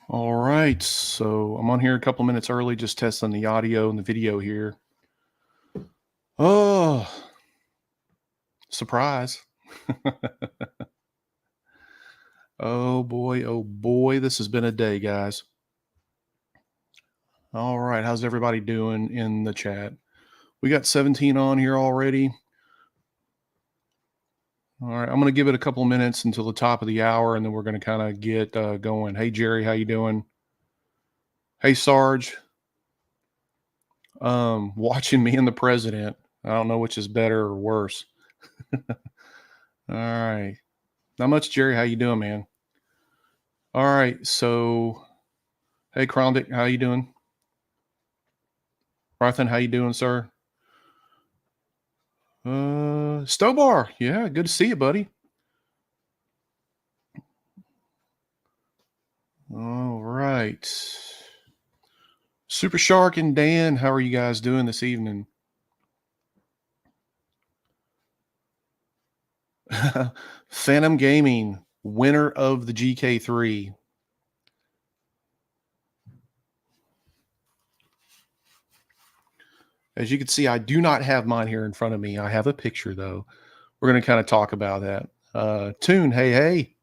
All right, so I'm on here a couple minutes early, just testing the audio and the video here. Oh, surprise. Oh boy, this has been a day, guys. All right, how's everybody doing in the chat? We got 17 on here already. All right, I'm going to give it a couple minutes until the top of the hour, and then we're going to kind of get going. Hey, Jerry, how you doing? Hey, Sarge. Watching me and the president. I don't know which is better or worse. All right. Not much, Jerry. How you doing, man? All right. So, hey, Krondick, how you doing? Rothan, how you doing, sir? Stobar, yeah, good to see you, buddy. All right. Super Shark and Dan, how are you guys doing this evening? Phantom Gaming, winner of the GK3. As you can see, I do not have mine here in front of me. I have a picture, though. We're going to kind of talk about that. Tune, hey.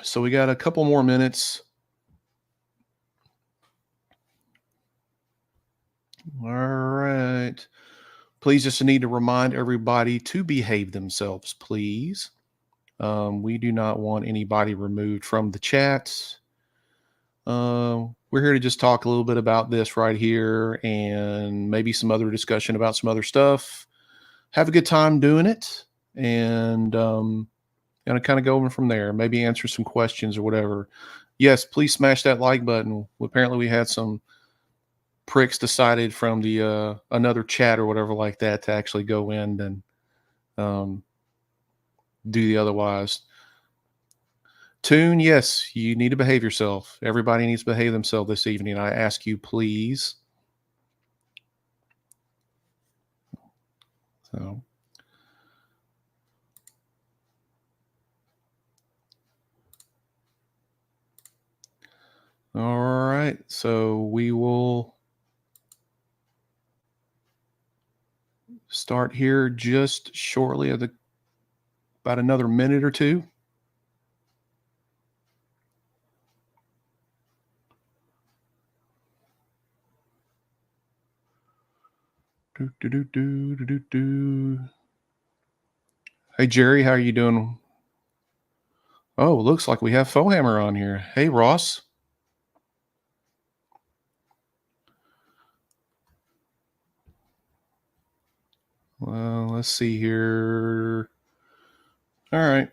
So we got a couple more minutes. All right. Please just need to remind everybody to behave themselves, please. We do not want anybody removed from the chats. We're here to just talk a little bit about this right here and maybe some other discussion about some other stuff. Have a good time doing it and kind of go from there. Maybe answer some questions or whatever. Yes, please smash that like button. Apparently we had some pricks decided from the another chat or whatever like that to actually go in and do the otherwise. Tune, yes, you need to behave yourself. Everybody needs to behave themselves this evening. I ask you, please. So, all right. So we will start here just shortly at about another minute or two. Hey, Jerry, how are you doing? Oh, looks like we have Fohammer on here. Hey, Ross. Well, let's see here. All right.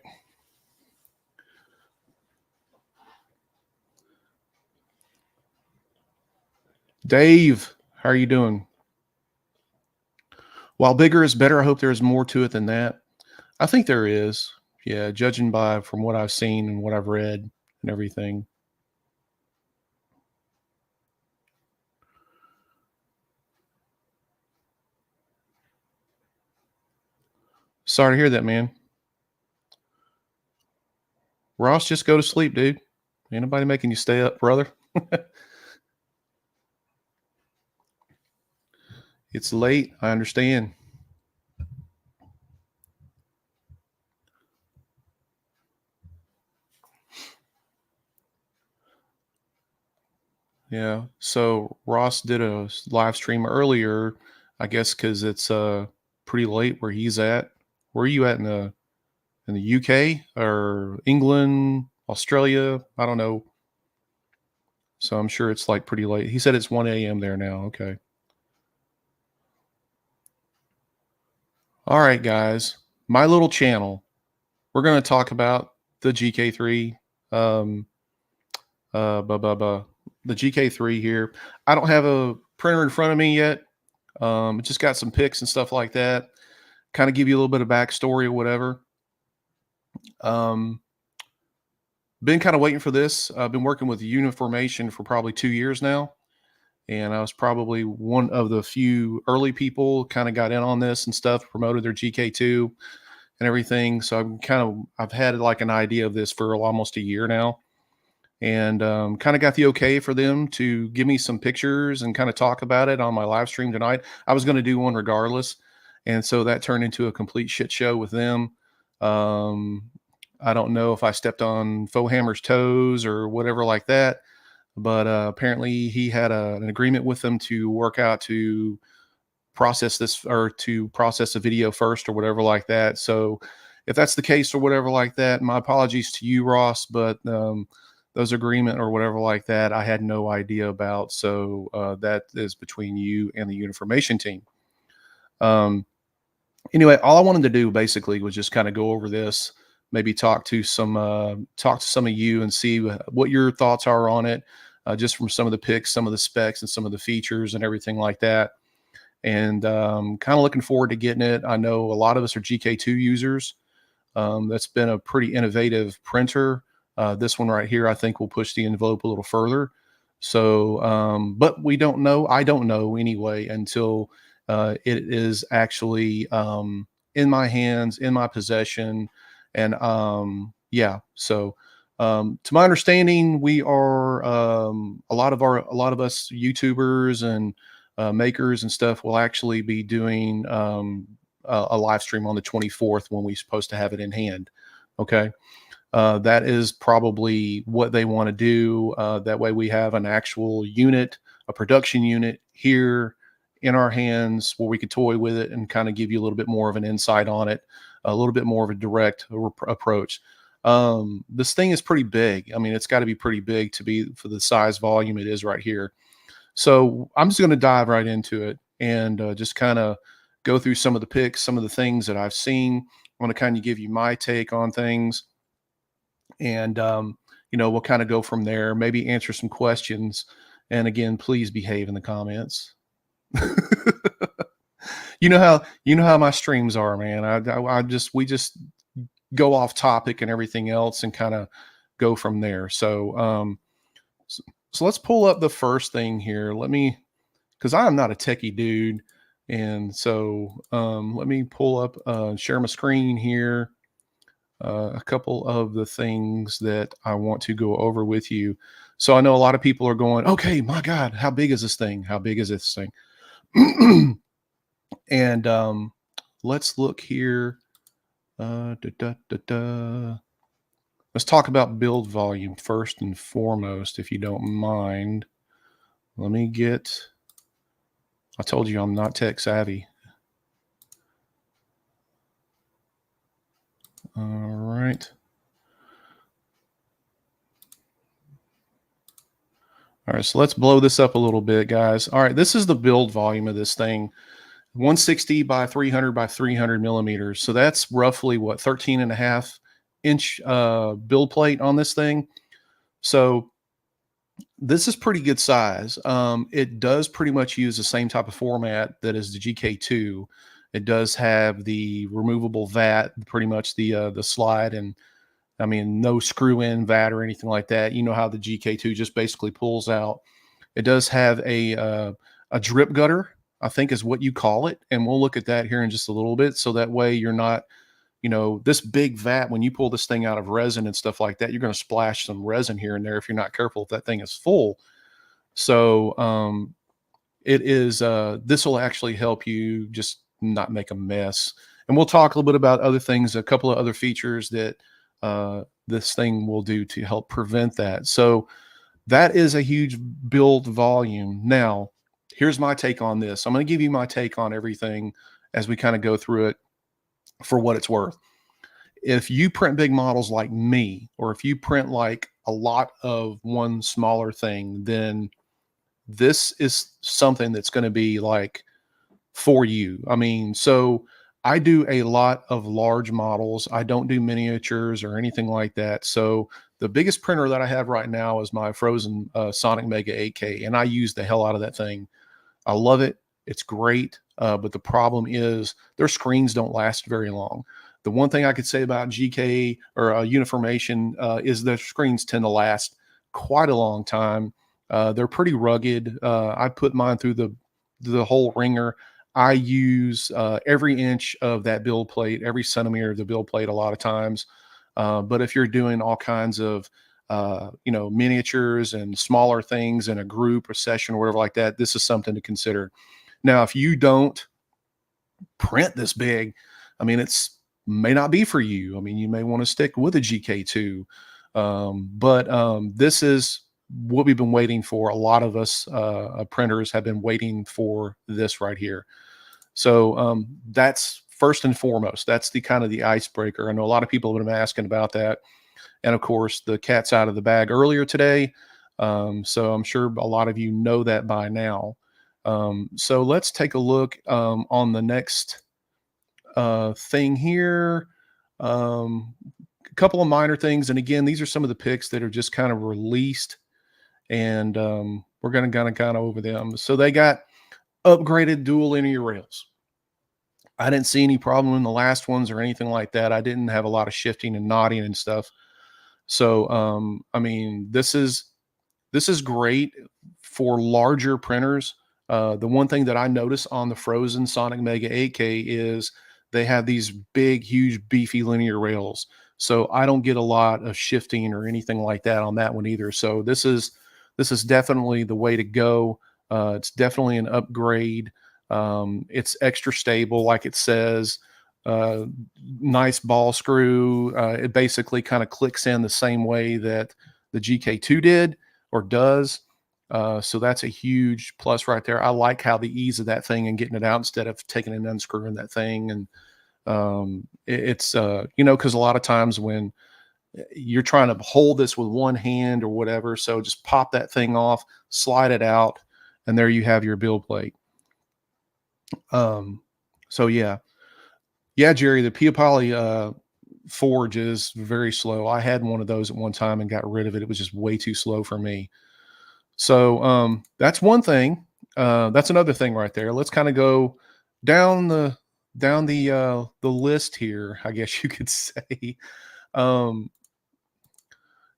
Dave, how are you doing? While bigger is better, I hope there's more to it than that. I think there is. Yeah, judging by from what I've seen and what I've read and everything. Sorry to hear that, man. Ross, just go to sleep, dude. Ain't nobody making you stay up, brother. It's late. I understand. Yeah. So Ross did a live stream earlier, I guess, because it's pretty late where he's at. Where are you at in the UK or England, Australia? I don't know. So I'm sure it's like pretty late. He said it's 1 a.m. there now. Okay. All right, guys. My little channel. We're going to talk about the GK3. The GK3 here. I don't have a printer in front of me yet. Just got some pics and stuff like that. Kind of give you a little bit of backstory or whatever. Been kind of waiting for this. I've been working with Uniformation for probably 2 years now. And I was probably one of the few early people kind of got in on this and stuff, promoted their GK2. and everything. So I've had like an idea of this for almost a year now, and kind of got the okay for them to give me some pictures and kind of talk about it on my live stream tonight. I was going to do one regardless, and so that turned into a complete shit show with them. Um, I don't know if I stepped on Fohammer's toes or whatever like that, but apparently he had an agreement with them to work out to process this, or to process a video first or whatever like that. So if that's the case or whatever like that, my apologies to you, Ross, but those agreement or whatever like that, I had no idea about. So that is between you and the Uniformation team. Um, anyway, all I wanted to do basically was just kind of go over this, maybe talk to some of you and see what your thoughts are on it, just from some of the pics, some of the specs, and some of the features and everything like that. And kind of looking forward to getting it. I know a lot of us are GK2 users. That's been a pretty innovative printer. This one right here, I think, will push the envelope a little further. So, but we don't know. I don't know anyway until it is actually in my hands, in my possession, and yeah. So, to my understanding, we are a lot of us YouTubers and makers and stuff will actually be doing a live stream on the 24th when we're supposed to have it in hand. Okay. That is probably what they want to do. That way we have an actual unit, a production unit here in our hands where we could toy with it and kind of give you a little bit more of an insight on it, a little bit more of a direct approach. This thing is pretty big. I mean, it's got to be pretty big to be for the size volume it is right here. So I'm just going to dive right into it and just kind of go through some of the pics, some of the things that I've seen. I want to kind of give you my take on things, and we'll kind of go from there. Maybe answer some questions. And again, please behave in the comments. You know how my streams are, man. We just go off topic and everything else, and kind of go from there. So let's pull up the first thing here. Because I am not a techie dude. And so let me pull up, share my screen here. A couple of the things that I want to go over with you. So I know a lot of people are going, okay, my God, how big is this thing? How big is this thing? And let's look here. Let's talk about build volume first and foremost, if you don't mind. I told you I'm not tech savvy. All right. All right, so let's blow this up a little bit, guys. All right, this is the build volume of this thing. 160 by 300 by 300 millimeters. So that's roughly what, 13 and a half inch build plate on this thing. So this is pretty good size. It does pretty much use the same type of format that is the GK2. It does have the removable vat, pretty much the slide, and I mean, no screw in vat or anything like that. You know how the GK2 just basically pulls out. It does have a drip gutter, I think is what you call it. And we'll look at that here in just a little bit. So that way you're not, this big vat, when you pull this thing out of resin and stuff like that, you're going to splash some resin here and there if you're not careful, if that thing is full. So this will actually help you just not make a mess. And we'll talk a little bit about other things, a couple of other features that this thing will do to help prevent that. So that is a huge build volume. Now, here's my take on this. I'm going to give you my take on everything as we kind of go through it for what it's worth. If you print big models like me, or if you print like a lot of one smaller thing, then this is something that's going to be like for you. I mean, so I do a lot of large models. I don't do miniatures or anything like that. So the biggest printer that I have right now is my Frozen Sonic Mega 8K, and I use the hell out of that thing. I love it. It's great. But the problem is their screens don't last very long. The one thing I could say about GK or Uniformation is their screens tend to last quite a long time. They're pretty rugged. I put mine through the whole ringer. I use every inch of that build plate, every centimeter of the build plate a lot of times. But if you're doing all kinds of miniatures and smaller things in a group or session or whatever like that, this is something to consider. Now, if you don't print this big, I mean, it's may not be for you. I mean, you may want to stick with a GK2. But this is what we've been waiting for. A lot of us printers have been waiting for this right here. So that's first and foremost. That's the kind of the icebreaker. I know a lot of people have been asking about that. And of course, the cat's out of the bag earlier today. So I'm sure a lot of you know that by now. So let's take a look on the next thing here. A couple of minor things. And again, these are some of the pics that are just kind of released. And we're going to kind of over them. So they got upgraded dual linear rails. I didn't see any problem in the last ones or anything like that. I didn't have a lot of shifting and nodding and stuff. So I mean, this is great for larger printers. The one thing that I notice on the Frozen Sonic Mega 8K is they have these big, huge, beefy linear rails. So I don't get a lot of shifting or anything like that on that one either. So this is definitely the way to go. It's definitely an upgrade. It's extra stable, like it says. Uh, Nice ball screw. It basically kind of clicks in the same way that the GK2 did or does. So that's a huge plus right there. I like how the ease of that thing and getting it out instead of taking and unscrewing that thing. And it's because a lot of times when you're trying to hold this with one hand or whatever, so just pop that thing off, slide it out, and there you have your build plate. Um, so yeah, Jerry, the Pia Poly forge is very slow. I had one of those at one time and got rid of it. It was just way too slow for me. So that's one thing. That's another thing right there. Let's kind of go down the list here, I guess you could say. Um,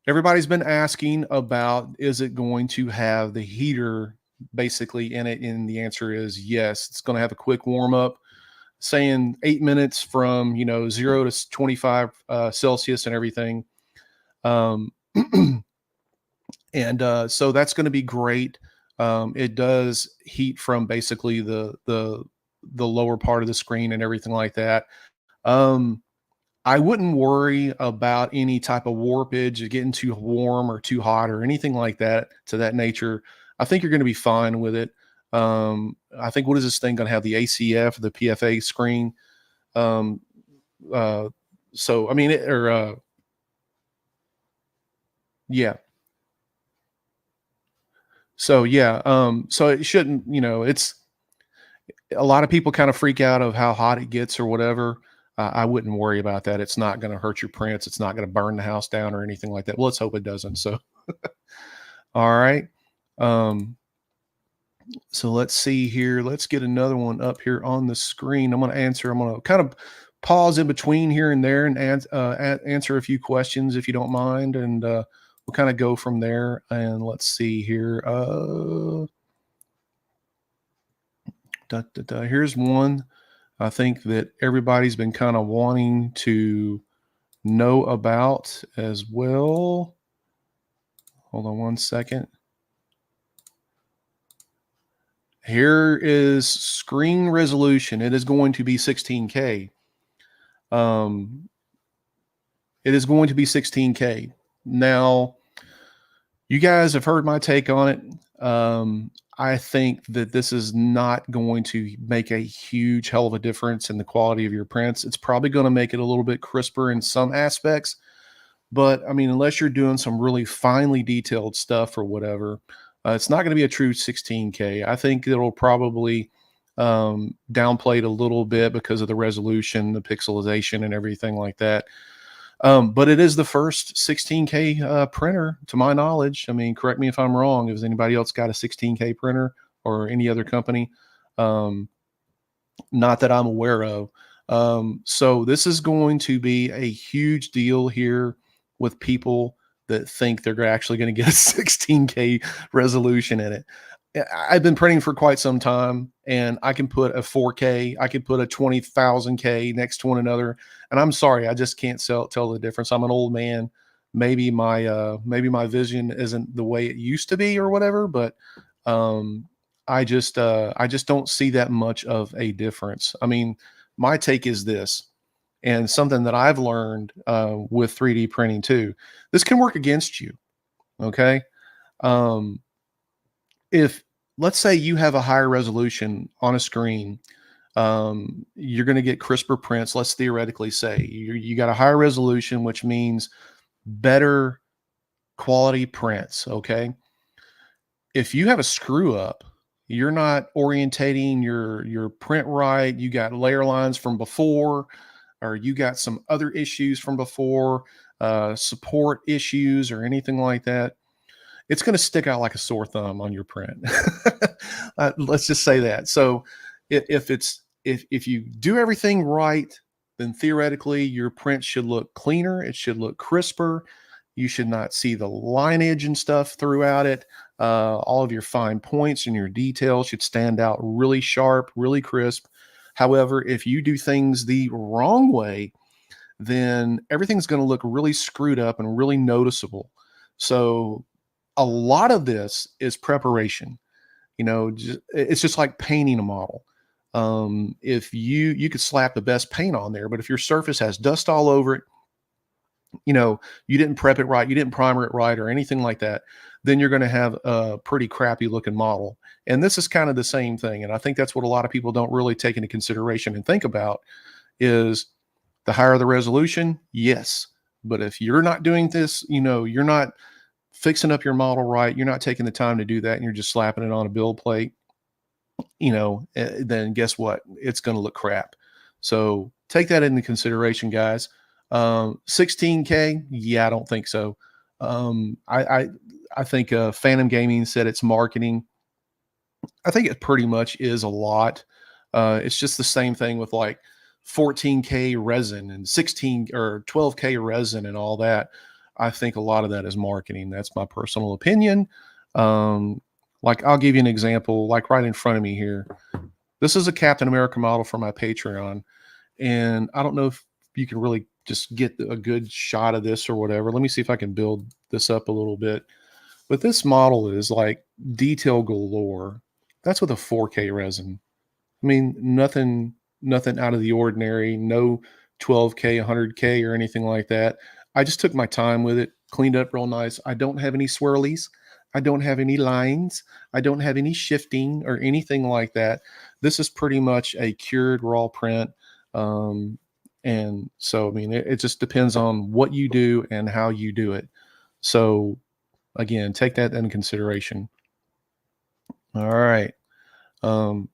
Everybody's been asking about, is it going to have the heater basically in it? And the answer is yes. It's going to have a quick warm up, saying 8 minutes from 0 to 25 Celsius and everything. Um, and so that's going to be great. It does heat from basically the lower part of the screen and everything like that. Um, I wouldn't worry about any type of warpage or getting too warm or too hot or anything like that to that nature. I think you're going to be fine with it. I think, what is this thing going to have? The ACF, the PFA screen. Um, uh, so I mean, yeah. So yeah, so it shouldn't, it's a lot of people kind of freak out of how hot it gets or whatever. I wouldn't worry about that. It's not going to hurt your prints. It's not going to burn the house down or anything like that. Well, let's hope it doesn't. So, all right. Um, so let's see here. Let's get another one up here on the screen. I'm going to answer. I'm going to kind of pause in between here and there and answer a few questions if you don't mind, and we'll kind of go from there. And let's see here. Here's one I think that everybody's been kind of wanting to know about as well. Hold on one second. Here is screen resolution. It is going to be 16K. It is going to be 16K. Now, you guys have heard my take on it. I think that this is not going to make a huge hell of a difference in the quality of your prints. It's probably going to make it a little bit crisper in some aspects, but I mean, unless you're doing some really finely detailed stuff or whatever, it's not going to be a true 16K. I think it'll probably downplay it a little bit because of the resolution, the pixelization, and everything like that. But it is the first 16K printer, to my knowledge. I mean, correct me if I'm wrong. Has anybody else got a 16K printer or any other company? Um, Not that I'm aware of. So this is going to be a huge deal here with people that think they're actually going to get a 16K resolution in it. I've been printing for quite some time, and I can put a 4K, I could put a 20,000K next to one another, and I'm sorry, I just can't tell the difference. I'm an old man. Maybe my vision isn't the way it used to be or whatever, but um, I just don't see that much of a difference. I mean, my take is this, and something that I've learned with 3D printing too. This can work against you. Okay. Um, if let's say you have a higher resolution on a screen, you're going to get crisper prints. Let's theoretically say you got a higher resolution, which means better quality prints. Okay. If you have a screw up, you're not orientating your print right. You got layer lines from before, or you got some other issues from before, support issues or anything like that, it's going to stick out like a sore thumb on your print. Let's just say that. So if you do everything right, then theoretically your print should look cleaner. It should look crisper. You should not see the lineage and stuff throughout it. All of your fine points and your details should stand out really sharp, really crisp. However, if you do things the wrong way, then everything's going to look really screwed up and really noticeable. So a lot of this is preparation. It's just like painting a model. If you could slap the best paint on there, but if your surface has dust all over it, you didn't prep it right, you didn't primer it right, or anything like that, then you're going to have a pretty crappy looking model. And this is kind of the same thing. And I think that's what a lot of people don't really take into consideration and think about is the higher the resolution, yes. But if you're not doing this, you're not fixing up your model right, you're not taking the time to do that, and you're just slapping it on a build plate, then guess what? It's going to look crap. So take that into consideration, guys. 16K, yeah, I don't think so. I think Phantom Gaming said it's marketing. I think it pretty much is a lot. It's just the same thing with like 14K resin and 16 or 12K resin and all that. I think a lot of that is marketing. That's my personal opinion. Like I'll give you an example, like right in front of me here. This is a Captain America model for my Patreon. And I don't know if you can really just get a good shot of this or whatever. Let me see if I can build this up a little bit. But this model is like detail galore. That's with a 4K resin. I mean, nothing out of the ordinary, no 12K, 100K or anything like that. I just took my time with it, cleaned up real nice. I don't have any swirlies. I don't have any lines. I don't have any shifting or anything like that. This is pretty much a cured raw print. And so, I mean, it just depends on what you do and how you do it. So again, take that into consideration. All right. Um,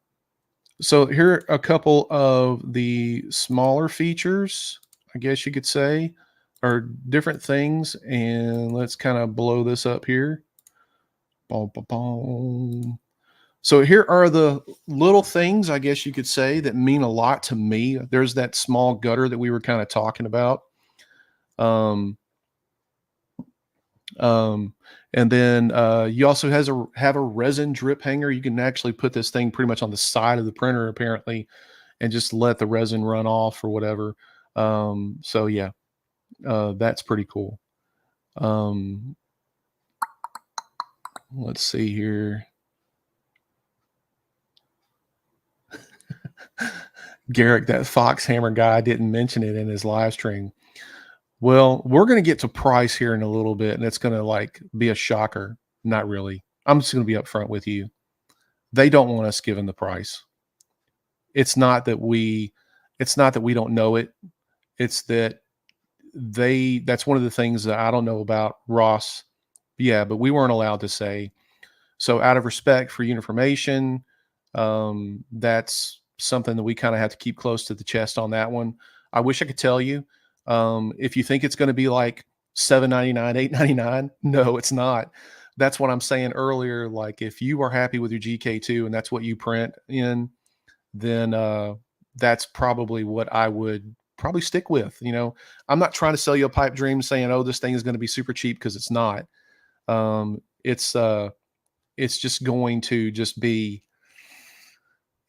So here are a couple of the smaller features, I guess you could say, or different things. And let's kind of blow this up here. Boom, boom, boom. So here are the little things, I guess you could say, that mean a lot to me. There's that small gutter that we were kind of talking about. Um, um, and then you also have a resin drip hanger. You can actually put this thing pretty much on the side of the printer, apparently, and just let the resin run off or whatever. So yeah, that's pretty cool. Um, let's see here. Garrick, that Fox Hammer guy didn't mention it in his live stream. Well, we're going to get to price here in a little bit, and it's going to like be a shocker. Not really. I'm just going to be upfront with you. They don't want us giving the price. It's not that we, it's not that we don't know it. It's that that's one of the things that I don't know about Ross. Yeah, but we weren't allowed to say. So out of respect for Uniformation, that's something that we kind of have to keep close to the chest on that one. I wish I could tell you. If you think it's going to be like $7.99, $8.99, no, it's not. That's what I'm saying earlier. Like if you are happy with your GK2 and that's what you print in, then that's probably what I would probably stick with. I'm not trying to sell you a pipe dream saying, oh, this thing is going to be super cheap, because it's not. It's it's just going to just be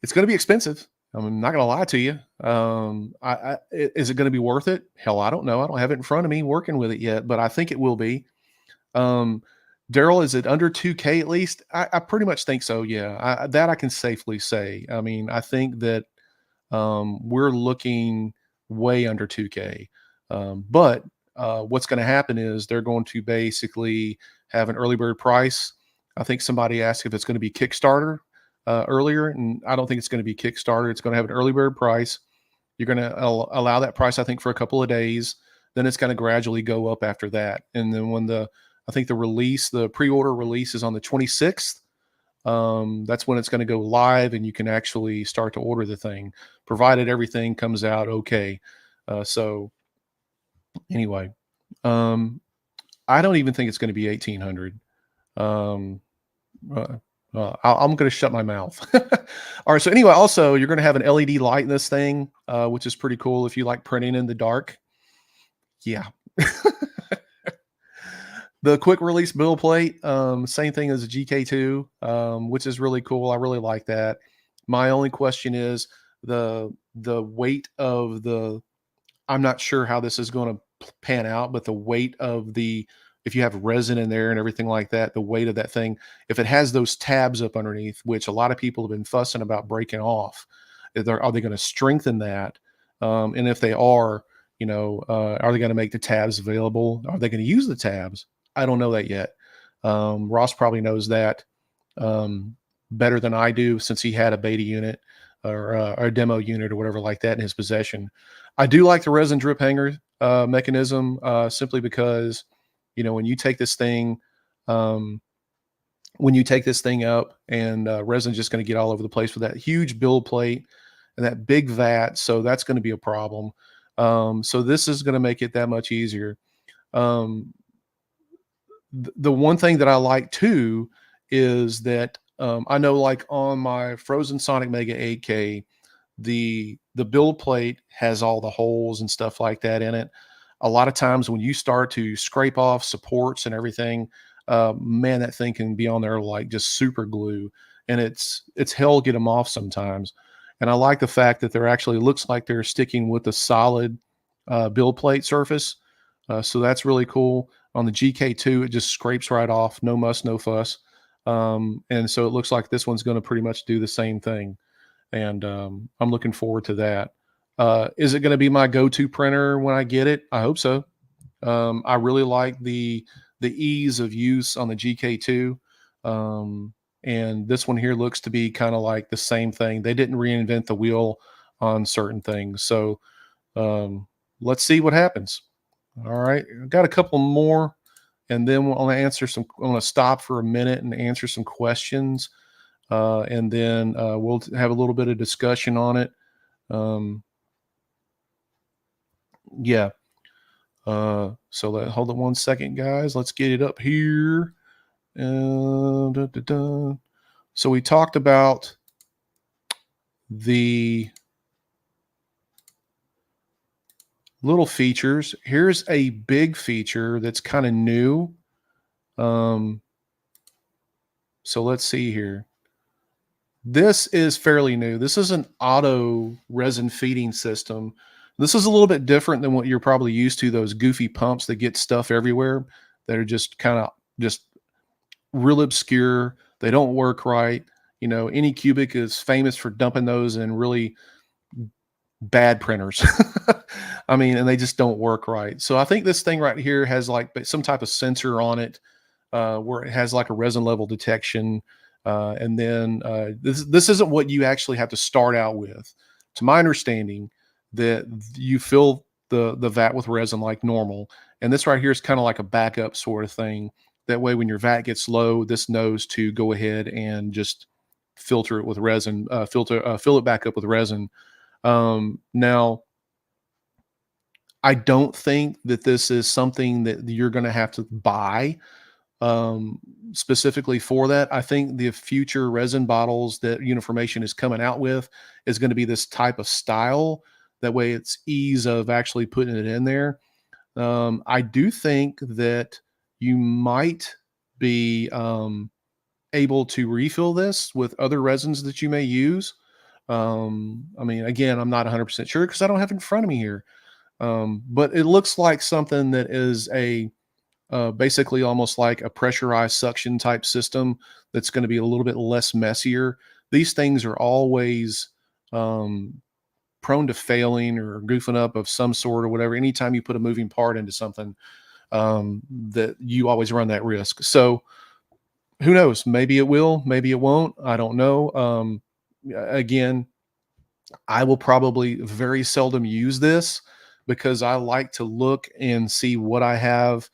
it's going to be expensive. I'm not going to lie to you. Is it going to be worth it? Hell, I don't know. I don't have it in front of me working with it yet, but I think it will be. Um, Daryl, is it under 2K at least? I pretty much think so. Yeah, that I can safely say. I mean, I think that we're looking way under 2K. But what's going to happen is they're going to basically have an early bird price. I think somebody asked if it's going to be Kickstarter earlier, and I don't think it's going to be Kickstarter. It's going to have an early bird price. You're going to allow that price, I think, for a couple of days. Then it's going to gradually go up after that. And then when I think the pre-order release is on the 26th. That's when it's going to go live and you can actually start to order the thing, provided everything comes out okay. So anyway, um, I don't even think it's going to be 1800. Um, I'm going to shut my mouth. All right. So anyway, also you're going to have an LED light in this thing, which is pretty cool if you like printing in the dark. Yeah. The quick release build plate, same thing as a GK2, which is really cool. I really like that. My only question is the weight of the. I'm not sure how this is going to pan out, but the weight of if you have resin in there and everything like that, the weight of that thing, if it has those tabs up underneath, which a lot of people have been fussing about breaking off, are they going to strengthen that? And if they are, are they going to make the tabs available? Are they going to use the tabs? I don't know that yet. Ross probably knows that better than I do, since he had a beta unit or a demo unit or whatever like that in his possession. I do like the resin drip hanger mechanism simply because, when you take this thing, up and resin's just going to get all over the place with that huge build plate and that big vat. So that's going to be a problem. So this is going to make it that much easier. Um, the one thing that I like too is that I know, like on my Frozen Sonic Mega 8K, the build plate has all the holes and stuff like that in it. A lot of times when you start to scrape off supports and everything, man, that thing can be on there like just super glue, and it's hell get them off sometimes. And I like the fact that they're actually looks like they're sticking with the solid build plate surface. So that's really cool. On the GK2, it just scrapes right off, no muss, no fuss. And so it looks like this one's going to pretty much do the same thing. And I'm looking forward to that. Is it going to be my go-to printer when I get it? I hope so. I really like the ease of use on the GK2. And this one here looks to be kind of like the same thing. They didn't reinvent the wheel on certain things. So let's see what happens. All right, I've got a couple more, and then I'm going to stop for a minute and answer some questions, and then we'll have a little bit of discussion on it. Yeah. Hold on one second, guys. Let's get it up here. So we talked about the little features. Here's a big feature that's kind of new. So let's see here. This is fairly new. This is an auto resin feeding system. This is a little bit different than what you're probably used to, those goofy pumps that get stuff everywhere that are just kind of just real obscure. They don't work right. Anycubic is famous for dumping those in really bad printers. I mean, and they just don't work right. So I think this thing right here has like some type of sensor on it where it has like a resin level detection. And then this isn't what you actually have to start out with. To my understanding, that you fill the vat with resin like normal, and this right here is kind of like a backup sort of thing. That way, when your vat gets low, this knows to go ahead and just filter it with resin, fill it back up with resin. Now, I don't think that this is something that you're going to have to buy specifically for that. I think the future resin bottles that Uniformation is coming out with is going to be this type of style. That way it's ease of actually putting it in there. I do think that you might be able to refill this with other resins that you may use. I mean, again, I'm not 100% sure because I don't have it in front of me here. But it looks like something that is a basically almost like a pressurized suction type system that's going to be a little bit less messier. These things are always um, prone to failing or goofing up of some sort or whatever. Anytime you put a moving part into something, that you always run that risk. So who knows? Maybe it will, maybe it won't. I don't know. Again, I will probably very seldom use this because I like to look and see what I have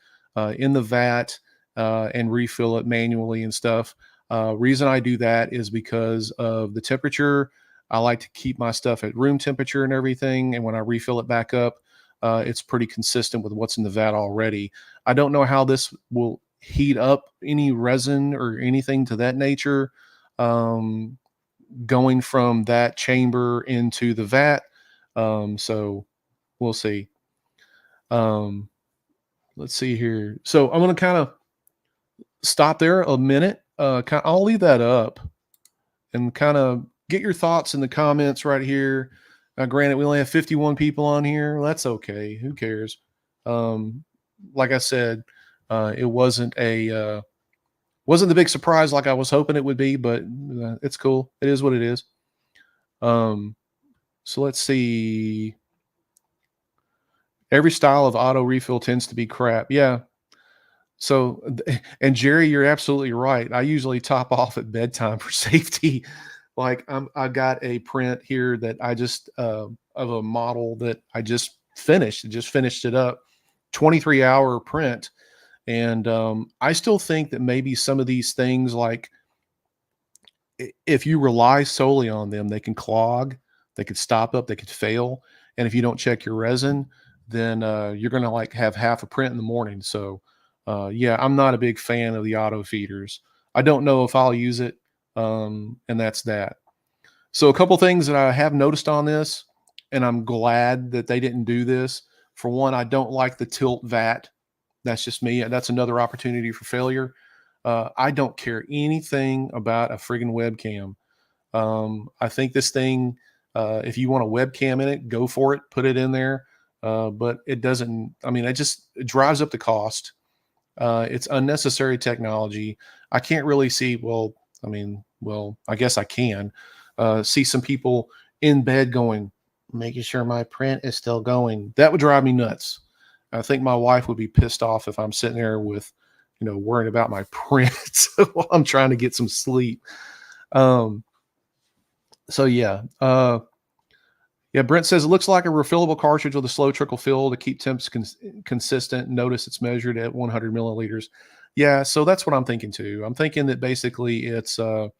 in the vat and refill it manually and stuff. Reason I do that is because of the temperature. I like to keep my stuff at room temperature and everything. And when I refill it back up, it's pretty consistent with what's in the vat already. I don't know how this will heat up any resin or anything to that nature. Um, Going from that chamber into the vat. So we'll see. Um, let's see here. So I'm going to kind of stop there a minute. I'll leave that up and kind of get your thoughts in the comments right here. Granted, we only have 51 people on here. That's okay. Who cares? Um, like I said, it wasn't the big surprise like I was hoping it would be, but it's cool. It is what it is. Um, So let's see. Every style of auto refill tends to be crap. Yeah. So, and Jerry, you're absolutely right. I usually top off at bedtime for safety. Like I got a print here that I just of a model that I just finished it up, 23-hour print, and I still think that maybe some of these things like if you rely solely on them, they can clog, they could stop up, they could fail. And if you don't check your resin, then you're going to like have half a print in the morning. So, yeah, I'm not a big fan of the auto feeders. I don't know if I'll use it. And that's that. So, a couple things that I have noticed on this, and I'm glad that they didn't do this. For one, I don't like the tilt vat. That's just me. That's another opportunity for failure. I don't care anything about a friggin' webcam. I think this thing, if you want a webcam in it, go for it, put it in there. But it doesn't, I mean, it drives up the cost. It's unnecessary technology. I can't really see, well, I guess I can see some people in bed going, making sure my print is still going. That would drive me nuts. I think my wife would be pissed off if I'm sitting there with, worrying about my print while I'm trying to get some sleep. Um, so yeah, yeah. Brent says it looks like a refillable cartridge with a slow trickle fill to keep temps consistent. Notice it's measured at 100 milliliters. Yeah, so that's what I'm thinking too. I'm thinking that basically it's going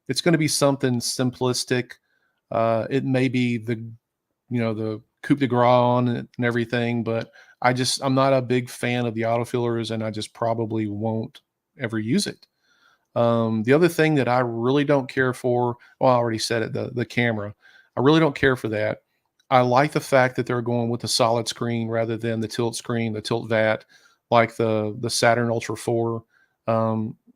to be something simplistic. It may be the coupe de gras on it and everything, but I'm not a big fan of the auto fillers, and I just probably won't ever use it. The other thing that I really don't care for, well, I already said it, the camera. I really don't care for that. I like the fact that they're going with the solid screen rather than the tilt screen, the tilt vat, like the Saturn Ultra 4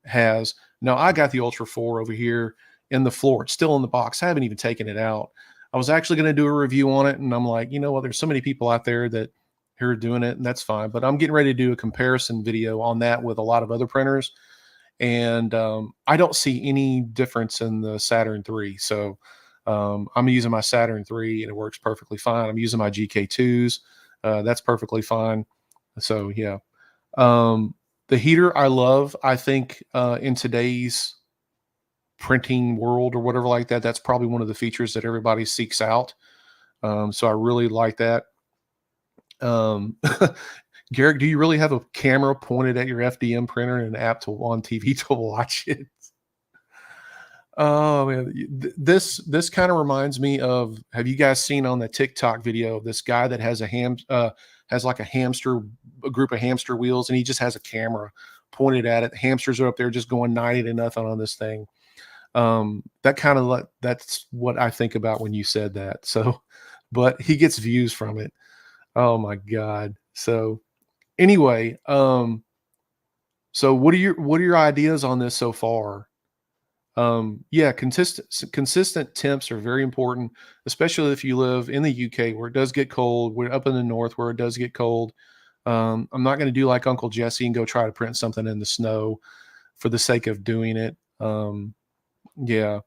has. Now I got the Ultra 4 over here in the floor. It's still in the box. I haven't even taken it out. I was actually going to do a review on it, and I'm like, you know what? There's so many people out there that who are doing it, and that's fine. But I'm getting ready to do a comparison video on that with a lot of other printers, and I don't see any difference in the Saturn 3. So I'm using my Saturn 3 and it works perfectly fine. I'm using my GK2s. That's perfectly fine. So yeah. Um, the heater I love. I think in today's printing world or whatever like that, that's probably one of the features that everybody seeks out. So I really like that. Um, Garrick, do you really have a camera pointed at your FDM printer and an app on TV to watch it? Oh man, this kind of reminds me of. Have you guys seen on the TikTok video of this guy that has has like a group of hamster wheels, and he just has a camera pointed at it. The hamsters are up there just going 90 to nothing on this thing. That kind of that's what I think about when you said that. So, but he gets views from it. Oh my god. So anyway, so what are your ideas on this so far? Yeah, consistent temps are very important, especially if you live in the UK where it does get cold. We're up in the north where it does get cold. I'm not going to do like Uncle Jesse and go try to print something in the snow for the sake of doing it. Yeah.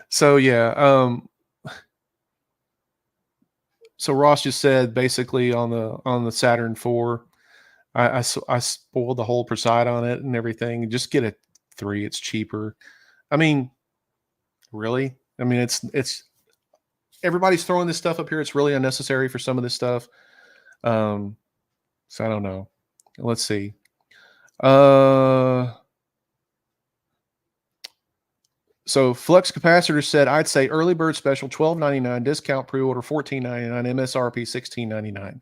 So yeah. So Ross just said basically on the Saturn IV, I spoiled the whole preside on it and everything. Just get a 3. It's cheaper. I mean, really? I mean, it's everybody's throwing this stuff up here. It's really unnecessary for some of this stuff. Um, so I don't know. Let's see. Uh, so Flux Capacitor said, I'd say early bird special $12.99, discount pre-order $14.99, MSRP $16.99.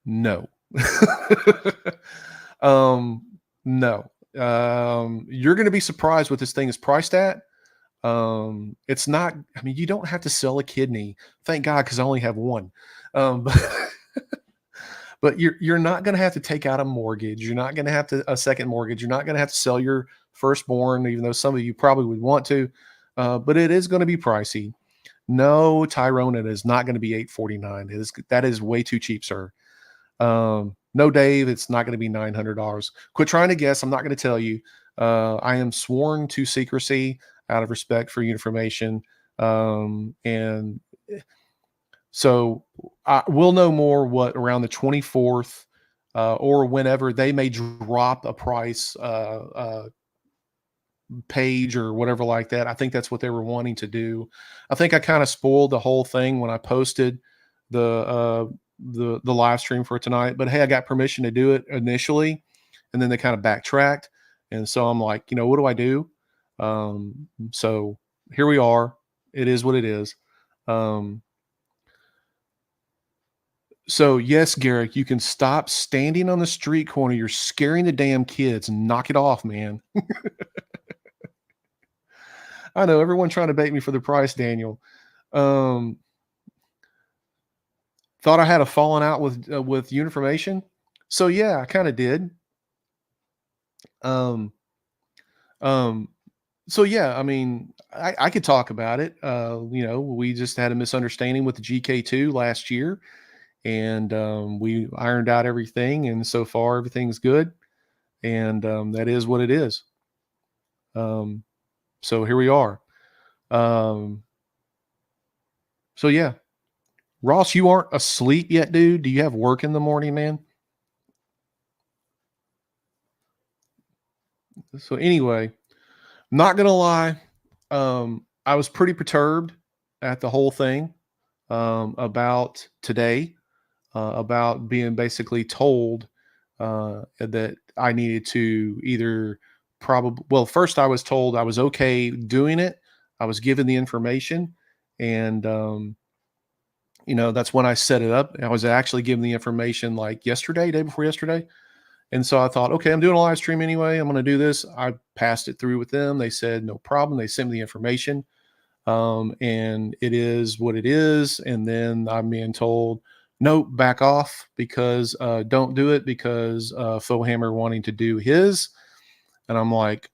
No. um, no. You're going to be surprised what this thing is priced at. It's not. I mean, you don't have to sell a kidney. Thank God, because I only have one. But but you're not going to have to take out a mortgage. You're not going to have to a second mortgage. You're not going to have to sell your firstborn, even though some of you probably would want to. But it is going to be pricey. No, Tyrone, it is not going to be $849. That is way too cheap, sir. No, Dave, it's not going to be $900. Quit trying to guess. I'm not going to tell you. I am sworn to secrecy out of respect for Uniformation. And so we'll know more around the 24th or whenever they may drop a price page or whatever like that. I think that's what they were wanting to do. I think I kind of spoiled the whole thing when I posted the the live stream for tonight. But hey, I got permission to do it initially, and then they kind of backtracked, and so I'm like, what do I do? So here we are. It is what it is. Um, so yes, Garrick, you can stop standing on the street corner. You're scaring the damn kids. Knock it off, man. I know everyone trying to bait me for the price, Daniel. Um, thought I had a falling out with Uniformation. So yeah, I kind of did. Um, um, so yeah, I mean, I could talk about it. We just had a misunderstanding with the GK2 last year, and we ironed out everything, and so far everything's good, and that is what it is. Um, so here we are. Um, so yeah, Ross, you aren't asleep yet, dude. Do you have work in the morning, man? So anyway, not gonna lie, I was pretty perturbed at the whole thing about today, about being basically told that I needed to either probably, well, first I was told I was okay doing it. I was given the information, and that's when I set it up. I was actually given the information like yesterday, day before yesterday. And so I thought, okay, I'm doing a live stream anyway. I'm going to do this. I passed it through with them. They said, no problem. They sent me the information. And it is what it is. And then I'm being told, nope, back off because don't do it because Fohammer wanting to do his. And I'm like,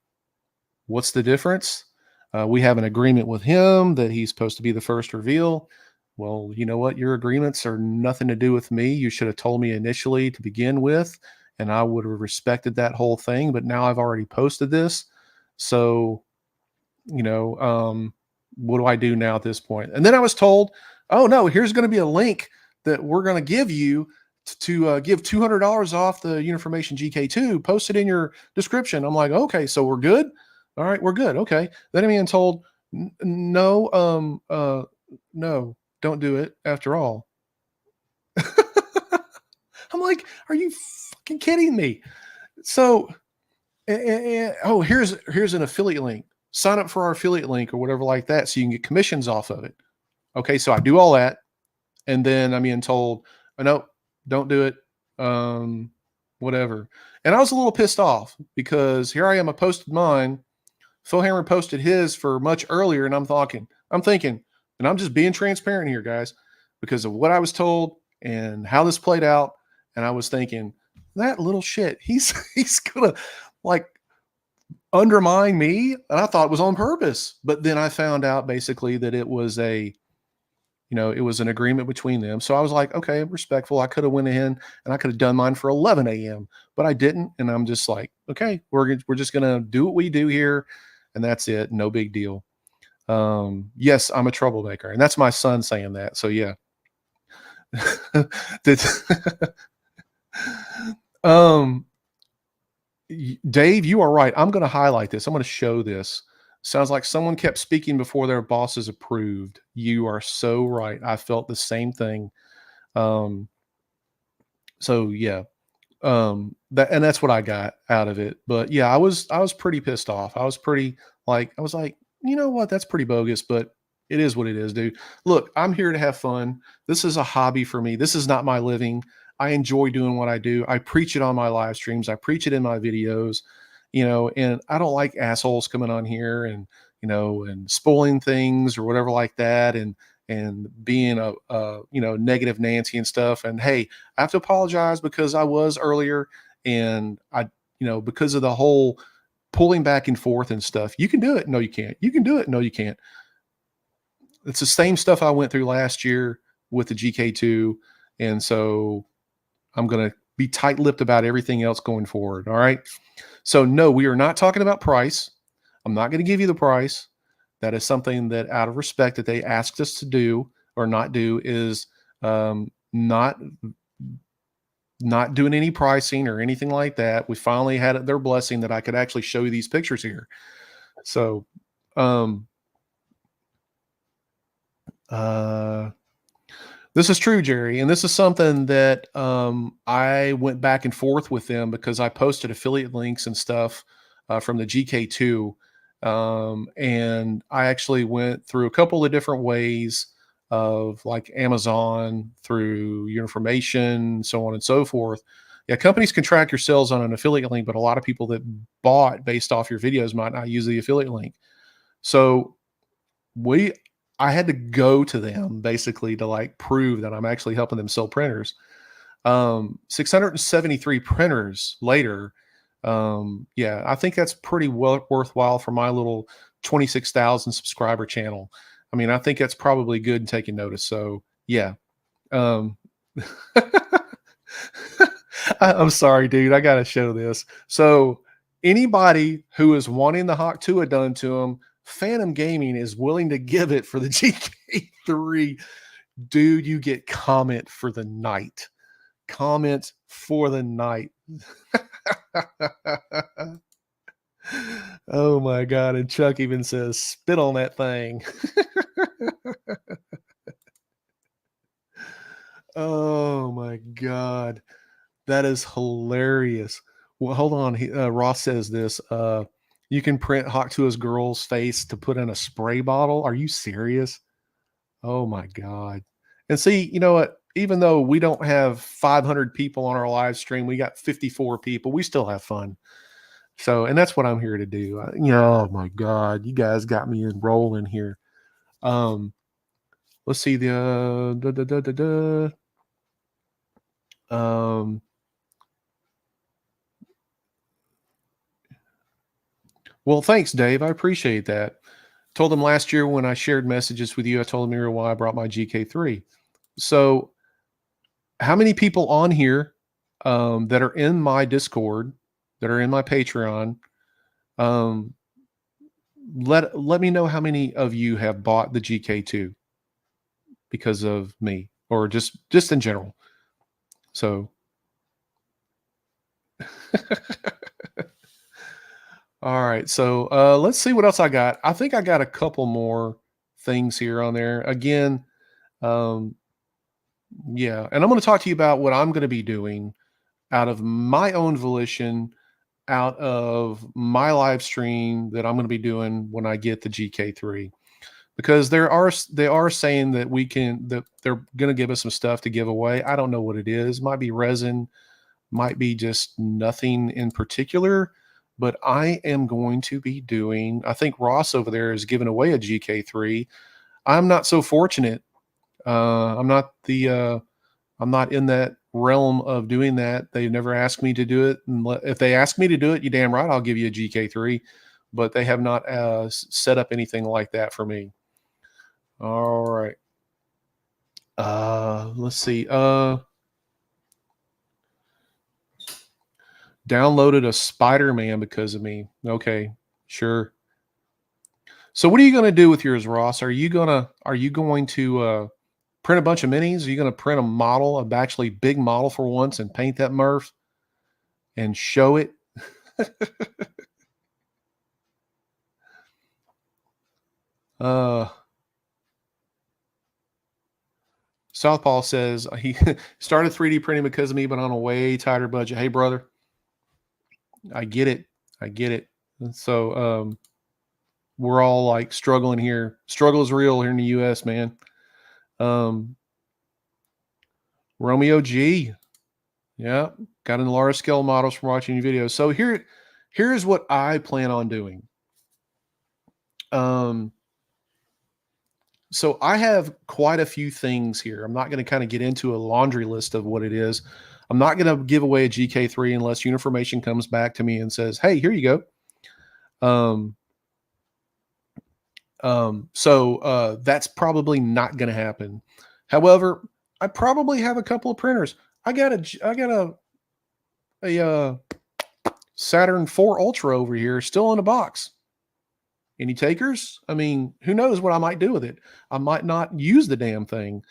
what's the difference? We have an agreement with him that he's supposed to be the first reveal. Well, you know what? Your agreements are nothing to do with me. You should have told me initially to begin with, and I would have respected that whole thing. But now I've already posted this. So, what do I do now at this point? And then I was told, oh, no, here's going to be a link that we're going to give you to give $200 off the Uniformation GK2. Post it in your description. I'm like, okay, so we're good. All right, we're good. Okay. Then I'm being told, no, no, don't do it after all. I'm like, are you fucking kidding me? So, oh, here's an affiliate link. Sign up for our affiliate link or whatever like that, so you can get commissions off of it. Okay, so I do all that, and then I'm being told, oh, no, don't do it. Whatever. And I was a little pissed off because here I am, I posted mine. Phil Hammer posted his for much earlier, and I'm thinking, and I'm just being transparent here, guys, because of what I was told and how this played out. And I was thinking, that little shit, he's he's gonna like undermine me. And I thought it was on purpose. But then I found out basically that it was it was an agreement between them. So I was like, okay, respectful. I could have went in and I could have done mine for 11 a.m., but I didn't. And I'm just like, okay, we're just gonna do what we do here, and that's it. No big deal. Yes, I'm a troublemaker, and that's my son saying that. So yeah. That um Dave, you are right. I'm going to highlight this. I'm going to show this. Sounds like someone kept speaking before their bosses approved. You are so right. I felt the same thing. Um, so yeah, that's what I got out of it. But yeah, I was pretty pissed off. I was pretty I was like, you know what, that's pretty bogus, but it is what it is, dude. Look, I'm here to have fun. This is a hobby for me. This is not my living. I enjoy doing what I do. I preach it on my live streams. I preach it in my videos, and I don't like assholes coming on here and and spoiling things or whatever like that, and being a negative Nancy and stuff. And hey, I have to apologize because I was earlier, and because of the whole pulling back and forth and stuff. You can do it. No, you can't. You can do it. No, you can't. It's the same stuff I went through last year with the GK2. And so I'm going to be tight lipped about everything else going forward. All right. So, no, we are not talking about price. I'm not going to give you the price. That is something that, out of respect, that they asked us to do or not do, is not doing any pricing or anything like that. We finally had their blessing that I could actually show you these pictures here. So, um, uh, this is true, Jerry, and this is something that I went back and forth with them because I posted affiliate links and stuff from the GK2, and I actually went through a couple of different ways of like Amazon through Uniformation, so on and so forth. Yeah, companies can track your sales on an affiliate link, but a lot of people that bought based off your videos might not use the affiliate link. So we I had to go to them basically to like prove that I'm actually helping them sell printers. 673 printers later. Yeah, I think that's pretty well worthwhile for my little 26,000 subscriber channel. I mean, I think that's probably good and taking notice. So yeah. Um, I'm sorry, dude. I got to show this. So anybody who is wanting the Hawk Tua done to them, Phantom Gaming is willing to give it for the GK3. Dude, you get comment for the night. Comment for the night. Oh my God. And Chuck even says, spit on that thing. Oh my God. That is hilarious. Well, hold on. Ross says this. You can print Hawk Tua's girl's face to put in a spray bottle. Are you serious? Oh my God. And see, you know what? Even though we don't have 500 people on our live stream, we got 54 people. We still have fun. So, and that's what I'm here to do. Oh my God, you guys got me rolling here. Let's see the well, thanks, Dave. I appreciate that. Told them last year when I shared messages with you, I told them why I brought my GK3. So, how many people on here that are in my Discord, that are in my Patreon? Um, let me know how many of you have bought the GK2 because of me, or just in general. So, all right. So let's see what else I got. I think I got a couple more things here on there. Again, um, yeah, and I'm going to talk to you about what I'm going to be doing out of my own volition, out of my live stream that I'm going to be doing when I get the GK3, because they are saying that that they're going to give us some stuff to give away. I don't know what it is. Might be resin, might be just nothing in particular, but I am going to be doing, I think Ross over there is giving away a GK3. I'm not so fortunate. I'm not I'm not in that realm of doing that. They never asked me to do it. And if they ask me to do it, you damn right I'll give you a GK3. But they have not set up anything like that for me. All right. Let's see. Downloaded a Spider-Man because of me. Okay, sure. So what are you going to do with yours, Ross? Are you going to print a bunch of minis? Are you going to print a model, a actually big model for once, and paint that Murph and show it? uh Southpaw says he started 3D printing because of me, but on a way tighter budget. Hey, brother, I get it. I get it. And so we're all like struggling here. Struggle is real here in the US, man. Um, Romeo G. Yeah, got in large scale models from watching your videos. So here's what I plan on doing. Um, so I have quite a few things here. I'm not going to kind of get into a laundry list of what it is. I'm not going to give away a GK3 unless Uniformation comes back to me and says, "Hey, here you go." That's probably not going to happen. However, I probably have a couple of printers. I got a Saturn 4 Ultra over here, still in a box. Any takers? I mean, who knows what I might do with it? I might not use the damn thing.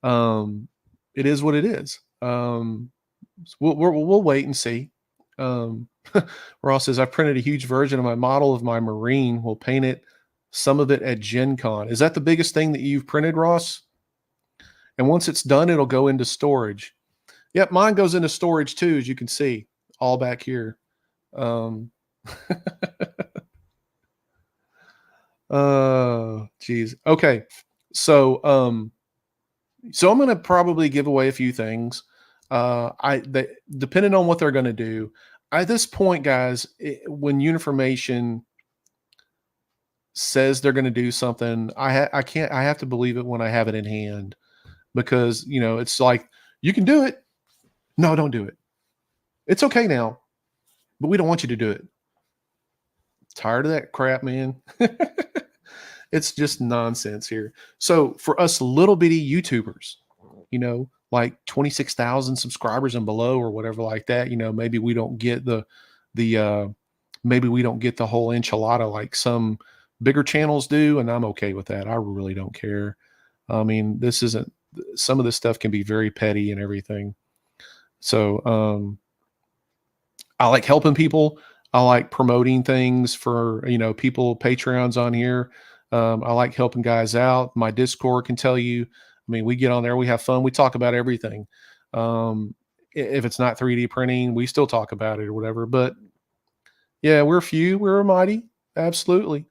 Um, it is what it is. We'll wait and see. Um, Ross says, I've printed a huge version of my model of my Marine. We'll paint it, some of it at Gen Con. Is that the biggest thing that you've printed, Ross? And once it's done, it'll go into storage. Yep, mine goes into storage too, as you can see, all back here. Geez. Okay. So I'm going to probably give away a few things. Depending on what they're going to do. At this point, guys, when Uniformation says they're going to do something, I can't. I have to believe it when I have it in hand, because it's like, you can do it. No, don't do it. It's okay now, but we don't want you to do it. Tired of that crap, man. It's just nonsense here. So for us little bitty YouTubers, like 26,000 subscribers and below or whatever like that, maybe we don't get the maybe we don't get the whole enchilada like some bigger channels do, and I'm okay with that. I really don't care. I mean, some of this stuff can be very petty and everything. So I like helping people. I like promoting things for, people, Patreons on here. I like helping guys out. My Discord can tell you, I mean, we get on there, we have fun. We talk about everything. If it's not 3D printing, we still talk about it or whatever, but yeah, we're few, we're a mighty. Absolutely.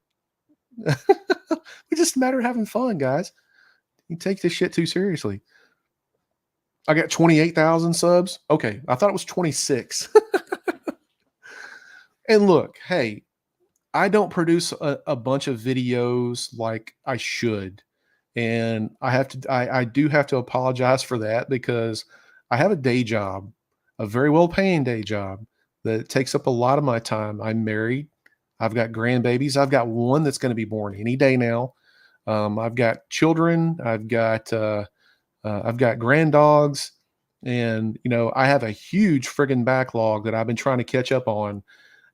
We just a matter of having fun, guys. You take this shit too seriously. I got 28,000 subs. Okay. I thought it was 26. And look, hey, I don't produce a bunch of videos like I should. And I do have to apologize for that, because I have a day job, a very well paying day job that takes up a lot of my time. I'm married. I've got grandbabies. I've got one that's going to be born any day now. I've got children. I've got granddogs, and I have a huge friggin' backlog that I've been trying to catch up on,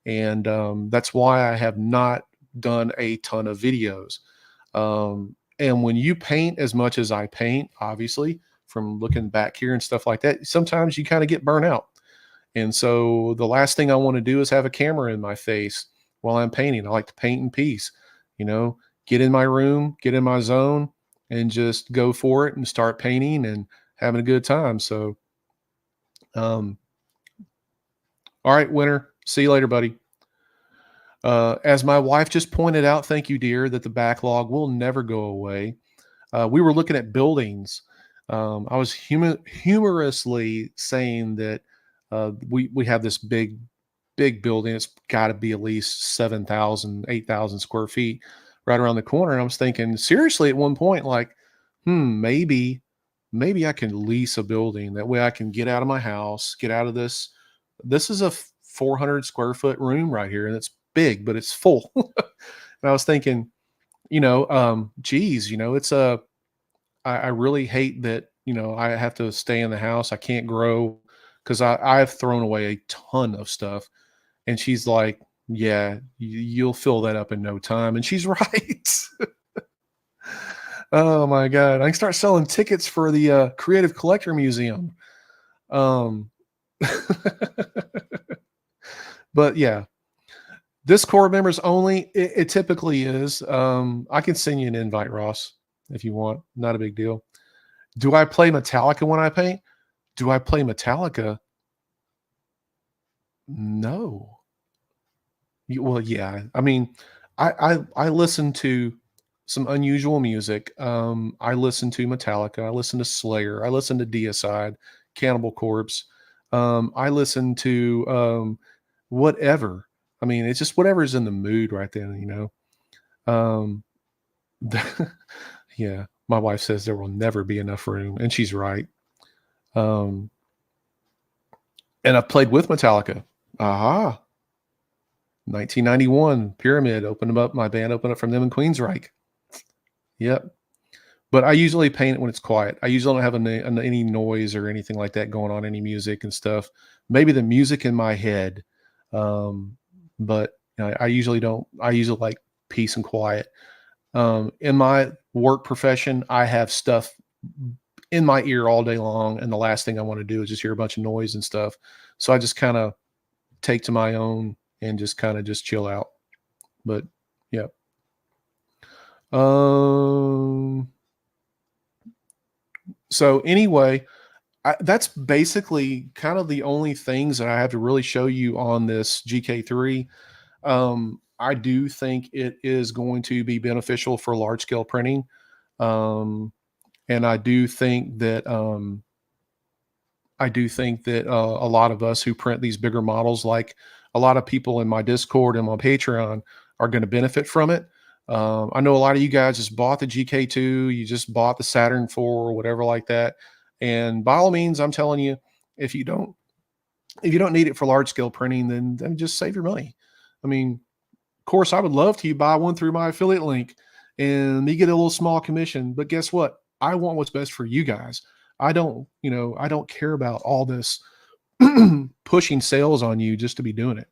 and that's why I have not done a ton of videos. And when you paint as much as I paint, obviously, from looking back here and stuff like that, sometimes you kind of get burnt out. And so the last thing I want to do is have a camera in my face while I'm painting. I like to paint in peace, get in my room, get in my zone, and just go for it and start painting and having a good time. So, all right, Winter. See you later, buddy. As my wife just pointed out, thank you, dear, that the backlog will never go away. We were looking at buildings. I was humorously saying that we have this big building. It's got to be at least 7,000, 8,000 square feet right around the corner. And I was thinking seriously at one point, like, maybe maybe I can lease a building. That way I can get out of my house, get out of this. This is a 400 square foot room right here, and it's big, but it's full. And I was thinking, geez, it's a, I really hate that, I have to stay in the house. I can't grow because I've thrown away a ton of stuff. And she's like, yeah, you'll fill that up in no time. And she's right. Oh my God. I can start selling tickets for the Creative Collector Museum. Um, but yeah, Discord members only. It typically is. I can send you an invite, Ross, if you want. Not a big deal. Do I play Metallica when I paint? Do I play Metallica? No. Well, yeah. I mean, I listen to some unusual music. I listen to Metallica. I listen to Slayer. I listen to Deicide, Cannibal Corpse. I listen to whatever. I mean, it's just whatever's in the mood right then. Um, yeah. My wife says there will never be enough room, and she's right. Um, and I've played with Metallica. Aha. 1991, Pyramid opened up. My band opened up from them in Queensryche. Yep. But I usually paint it when it's quiet. I usually don't have any noise or anything like that going on, any music and stuff. Maybe the music in my head, but I usually don't. I usually like peace and quiet. In my work profession, I have stuff in my ear all day long, and the last thing I want to do is just hear a bunch of noise and stuff. So I just kind of take to my own and just kind of just chill out. But yeah. So anyway, that's basically kind of the only things that I have to really show you on this GK3. I do think it is going to be beneficial for large scale printing. And I do think that a lot of us who print these bigger models, like a lot of people in my Discord and my Patreon, are going to benefit from it. I know a lot of you guys just bought the GK2, you just bought the Saturn 4 or whatever like that. And by all means, I'm telling you, if you don't need it for large scale printing, then just save your money. I mean, of course, I would love to buy one through my affiliate link and me get a little small commission. But guess what? I want what's best for you guys. I don't care about all this pushing sales on you just to be doing it.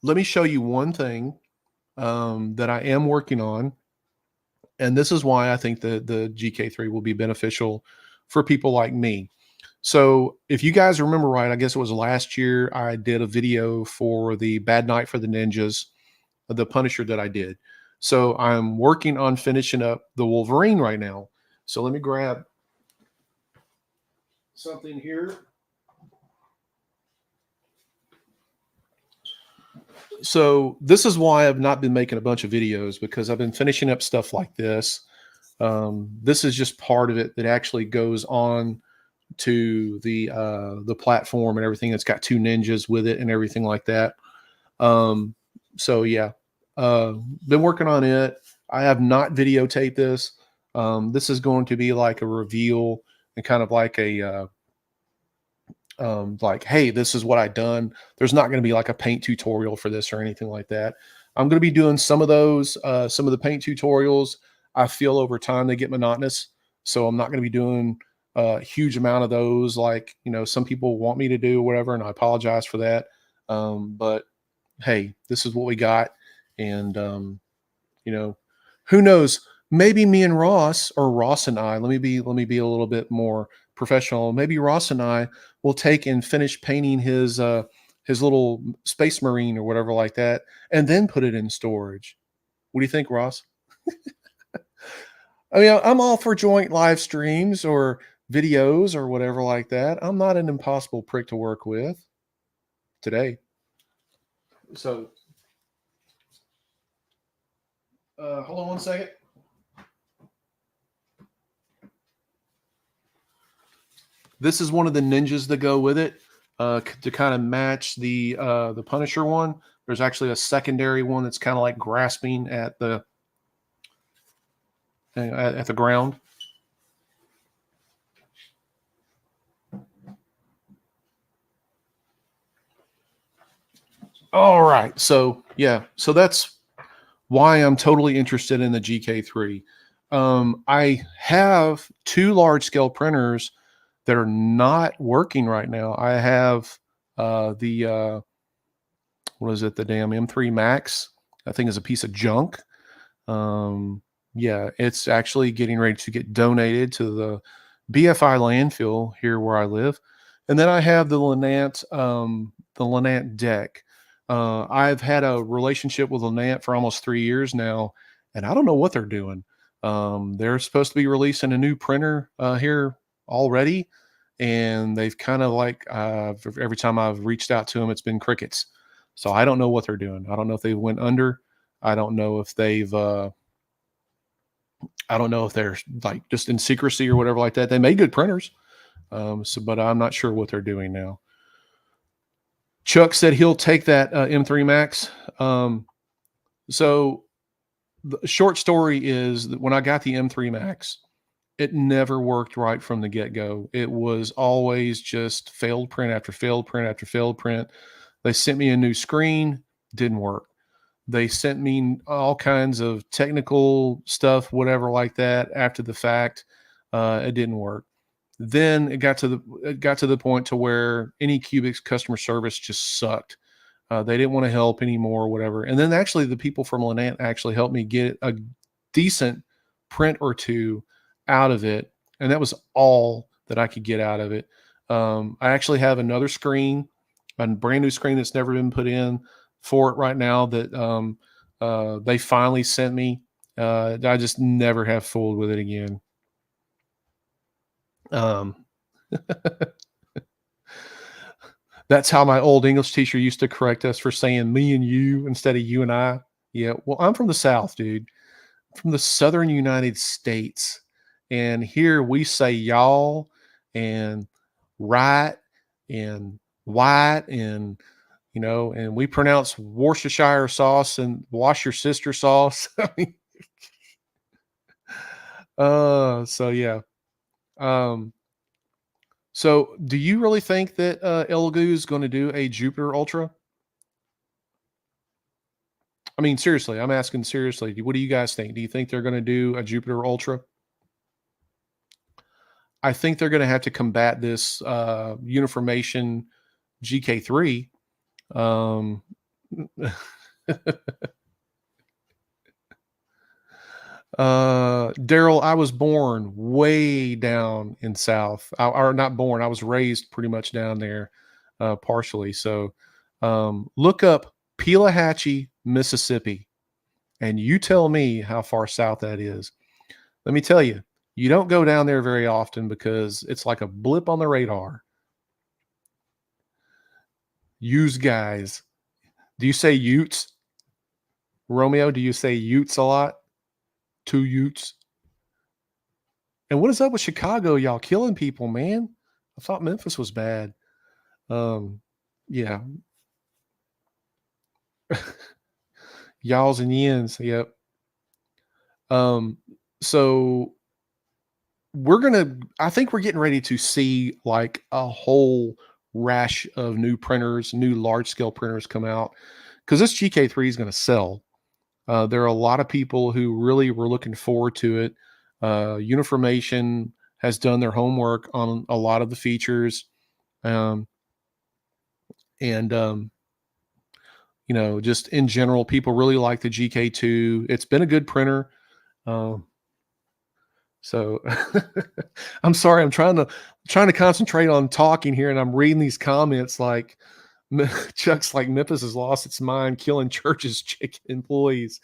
Let me show you one thing that I am working on. And this is why I think the GK3 will be beneficial for people like me. So if you guys remember right, I guess it was last year, I did a video for the Bad Night for the Ninjas, the Punisher that I did. So I'm working on finishing up the Wolverine right now. So let me grab something here. So this is why I've not been making a bunch of videos, because I've been finishing up stuff like this. This is just part of it that actually goes on to the platform and everything. It's got two ninjas with it and everything like that. So yeah, been working on it. I have not videotaped this. This is going to be like a reveal and kind of like a like, hey, this is what I've done. There's not going to be like a paint tutorial for this or anything like that. I'm going to be doing some of those, some of the paint tutorials. I feel over time they get monotonous, so I'm not going to be doing a huge amount of those like, some people want me to do or whatever, and I apologize for that. But hey, this is what we got. And, who knows, maybe me and Ross, or Ross and I, let me be a little bit more professional. Maybe Ross and I will take and finish painting his little Space Marine or whatever like that, and then put it in storage. What do you think, Ross? I mean, I'm all for joint live streams or videos or whatever like that. I'm not an impossible prick to work with today. So, hold on one second. This is one of the ninjas that go with it to kind of match the Punisher one. There's actually a secondary one that's kind of like grasping at the at the ground. All right. So yeah, so that's why I'm totally interested in the GK3. I have two large scale printers that are not working right now. I have the what is it? The damn M3 Max. I think is a piece of junk. Yeah, it's actually getting ready to get donated to the BFI landfill here where I live. And then I have the Lenant deck. I've had a relationship with Lenant for almost 3 years now, and I don't know what they're doing. They're supposed to be releasing a new printer here already, and they've kind of like every time I've reached out to them, it's been crickets. So I don't know what they're doing. I don't know if they went under. I don't know if they've I don't know if they're like just in secrecy or whatever like that. They made good printers, but I'm not sure what they're doing now. Chuck said he'll take that M3 Max. So the short story is that when I got the M3 Max, it never worked right from the get go. It was always just failed print after failed print after failed print. They sent me a new screen, didn't work. They sent me all kinds of technical stuff, whatever like that. After the fact, it didn't work. Then it got to the point to where AnyCubic's customer service just sucked. They didn't want to help anymore, or whatever. And then actually, the people from Lenant actually helped me get a decent print or two out of it, and that was all that I could get out of it. I actually have another screen, a brand new screen that's never been put in for it right now that they finally sent me. I just never have fooled with it again. Um, that's how my old English teacher used to correct us for saying me and you instead of you and I. Yeah, well, I'm from the South, dude, from the Southern United States. And here we say y'all and right and white and and we pronounce Worcestershire sauce and wash your sister sauce. I mean, so yeah. Um, so do you really think that Elegoo is going to do a Jupiter Ultra? I mean, seriously, I'm asking seriously. What do you guys think? Do you think they're going to do a Jupiter Ultra? I think they're going to have to combat this Uniformation GK3. Um, Daryl, I was born way down in South, or not born. I was raised pretty much down there, partially. So, look up Pelahatchie, Mississippi, and you tell me how far south that is. Let me tell you, you don't go down there very often because it's like a blip on the radar. Use guys. Do you say Utes? Romeo, do you say Utes a lot? Two Utes? And what is up with Chicago? Y'all killing people, man. I thought Memphis was bad. Um, yeah. Y'alls and yins. Yep. Um, so I think we're getting ready to see like a whole rash of new printers, new large scale printers come out because this GK3 is going to sell. There are a lot of people who really were looking forward to it. Uniformation has done their homework on a lot of the features. Um, and just in general, people really like the GK2. It's been a good printer. Um, so I'm sorry, I'm trying to concentrate on talking here, and I'm reading these comments like Chuck's like Memphis has lost its mind, killing churches, chicken employees.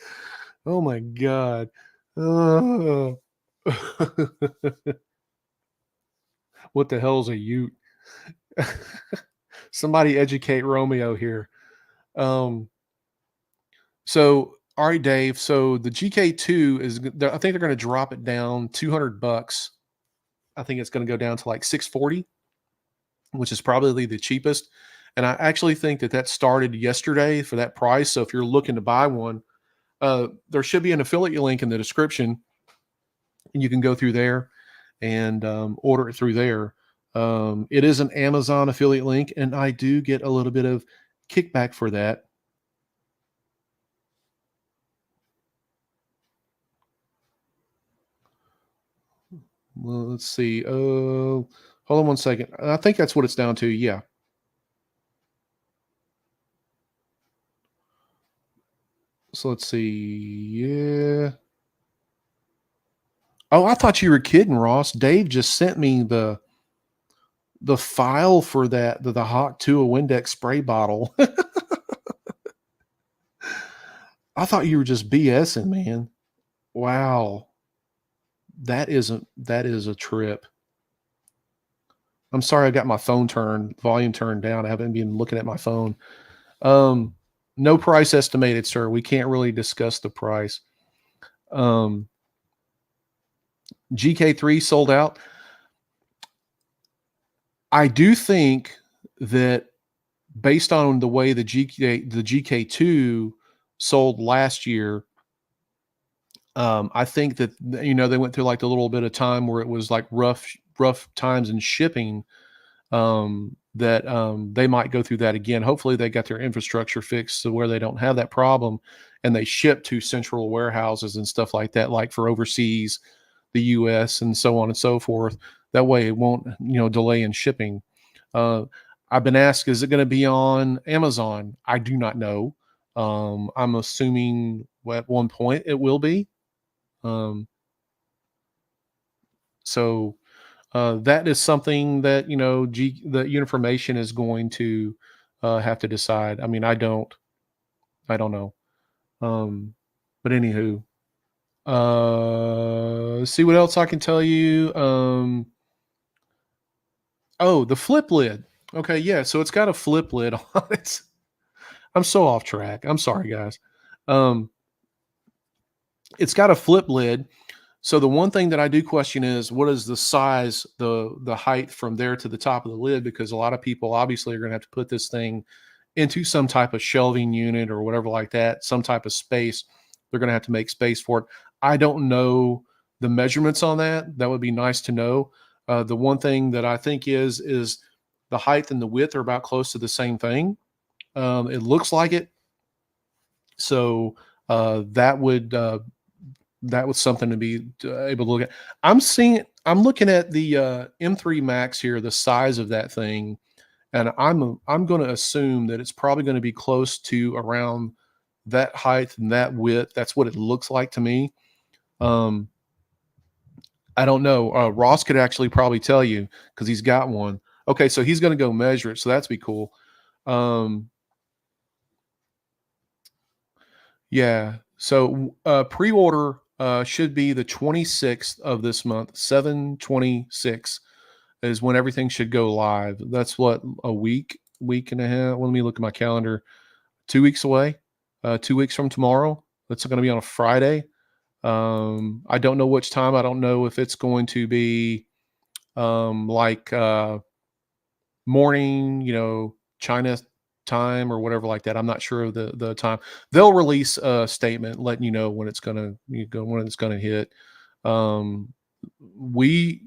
Oh my god. Oh. What the hell's a Ute? Somebody educate Romeo here. Um, so all right, Dave. So the GK2 I think they're going to drop it down $200. I think it's going to go down to like 640, which is probably the cheapest. And I actually think that started yesterday for that price. So if you're looking to buy one, there should be an affiliate link in the description and you can go through there and order it through there. It is an Amazon affiliate link, and I do get a little bit of kickback for that. Well, let's see. Hold on one second. I think that's what it's down to. Yeah. So let's see. Yeah. Oh, I thought you were kidding, Ross. Dave just sent me the file for that, the Hawk 2 a Windex spray bottle. I thought you were just BSing, man. Wow. That is a trip. I'm sorry I got my volume turned down. I haven't been looking at my phone. Um, no price estimated, sir. We can't really discuss the price. Um, GK3 sold out. I do think that based on the way the GK2 sold last year, I think that they went through like a little bit of time where it was like rough times in shipping. That they might go through that again. Hopefully, they got their infrastructure fixed to where they don't have that problem, and they ship to central warehouses and stuff like that, like for overseas, the U.S. and so on and so forth. That way, it won't delay in shipping. Uh, I've been asked, is it going to be on Amazon? I do not know. I'm assuming at one point it will be. Um, so that is something that the Uniformation is going to have to decide. I mean, I don't know. But anywho, see what else I can tell you. Oh, the flip lid. Okay, yeah. So it's got a flip lid on it. I'm so off track. I'm sorry, guys. Um, it's got a flip lid. So the one thing that I do question is what is the size, the height from there to the top of the lid? Because a lot of people obviously are going to have to put this thing into some type of shelving unit or whatever like that, some type of space. They're going to have to make space for it. I don't know the measurements on that. That would be nice to know. The one thing that I think is the height and the width are about close to the same thing. It looks like it. So that was something to be able to look at. I'm looking at the M3 Max here, the size of that thing, and I'm going to assume that it's probably going to be close to around that height and that width. That's what it looks like to me. Um, I don't know. Ross could actually probably tell you because he's got one. Okay, so he's going to go measure it. So that's be cool. Um, yeah. So pre-order should be the 26th of this month, 7/26 is when everything should go live. That's what, a week and a half. Let me look at my calendar. 2 weeks away. 2 weeks from tomorrow. That's going to be on a Friday. I don't know which time. I don't know if it's going to be like morning, China time or whatever like that. I'm not sure of the time. They'll release a statement letting you know when it's gonna hit. Um, we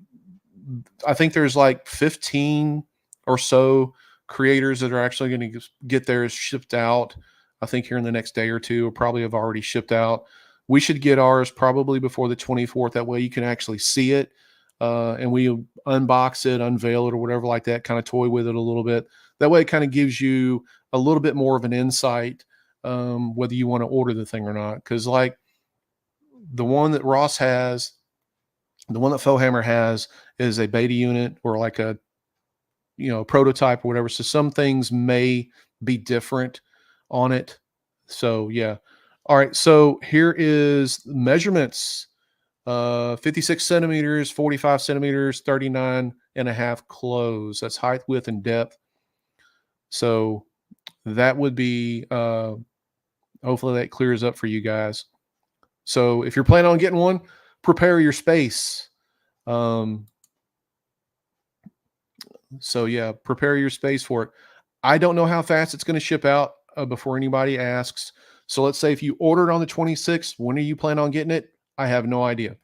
I think there's like 15 or so creators that are actually going to get theirs shipped out. I think here in the next day or two, or probably have already shipped out. We should get ours probably before the 24th. That way you can actually see it. And we unbox it, unveil it, or whatever like that, kind of toy with it a little bit. That way it kind of gives you a little bit more of an insight whether you want to order the thing or not. Because like the one that Ross has, the one that Fellhammer has is a beta unit or like a prototype or whatever. So some things may be different on it. So yeah. All right. So here is measurements. 56 centimeters, 45 centimeters, 39 and a half close. That's height, width, and depth. So that would be hopefully that clears up for you guys. So if you're planning on getting one, prepare your space. So yeah, prepare your space for it. I don't know how fast it's going to ship out before anybody asks. So let's say if you ordered on the 26th, when are you planning on getting it? I have no idea.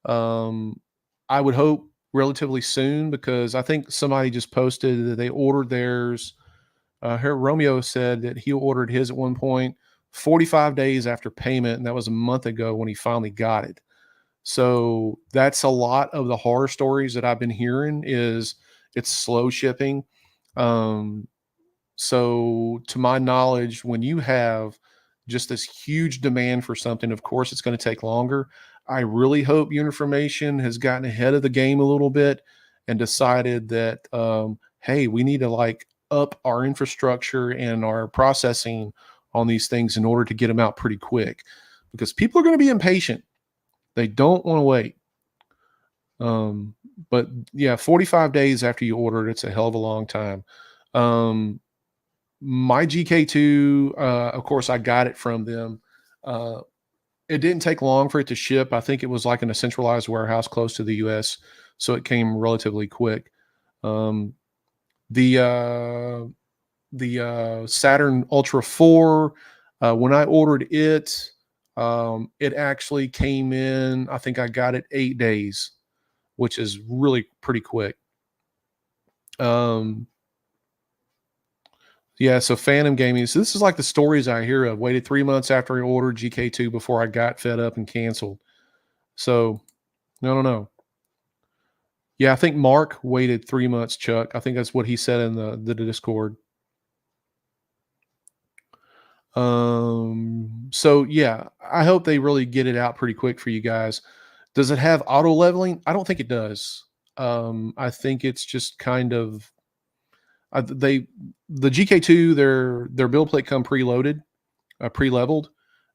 Um, I would hope relatively soon because I think somebody just posted that they ordered theirs. Here, Romeo said that he ordered his at one point 45 days after payment, and that was a month ago when he finally got it. So that's a lot of the horror stories that I've been hearing is it's slow shipping. Um, so to my knowledge, when you have just this huge demand for something, of course it's going to take longer. I really hope Uniformation has gotten ahead of the game a little bit and decided that hey, we need to like up our infrastructure and our processing on these things in order to get them out pretty quick because people are going to be impatient. They don't want to wait. Um, but yeah, 45 days after you order it, it's a hell of a long time. Um, my GK2, of course, I got it from them. Uh, it didn't take long for it to ship. I think it was like in a centralized warehouse close to the US, so it came relatively quick. Um, the Saturn Ultra 4, when I ordered it, it actually came in, I think I got it 8 days, which is really pretty quick. Um, Yeah, so Phantom Gaming. So this is like the stories I hear of. Waited 3 months after I ordered GK2 before I got fed up and canceled. So I don't know. Yeah, I think Mark waited 3 months, Chuck. I think that's what he said in the Discord. So yeah, I hope they really get it out pretty quick for you guys. Does it have auto leveling? I don't think it does. I think it's just kind of they the GK2 their build plate come preloaded, pre-leveled,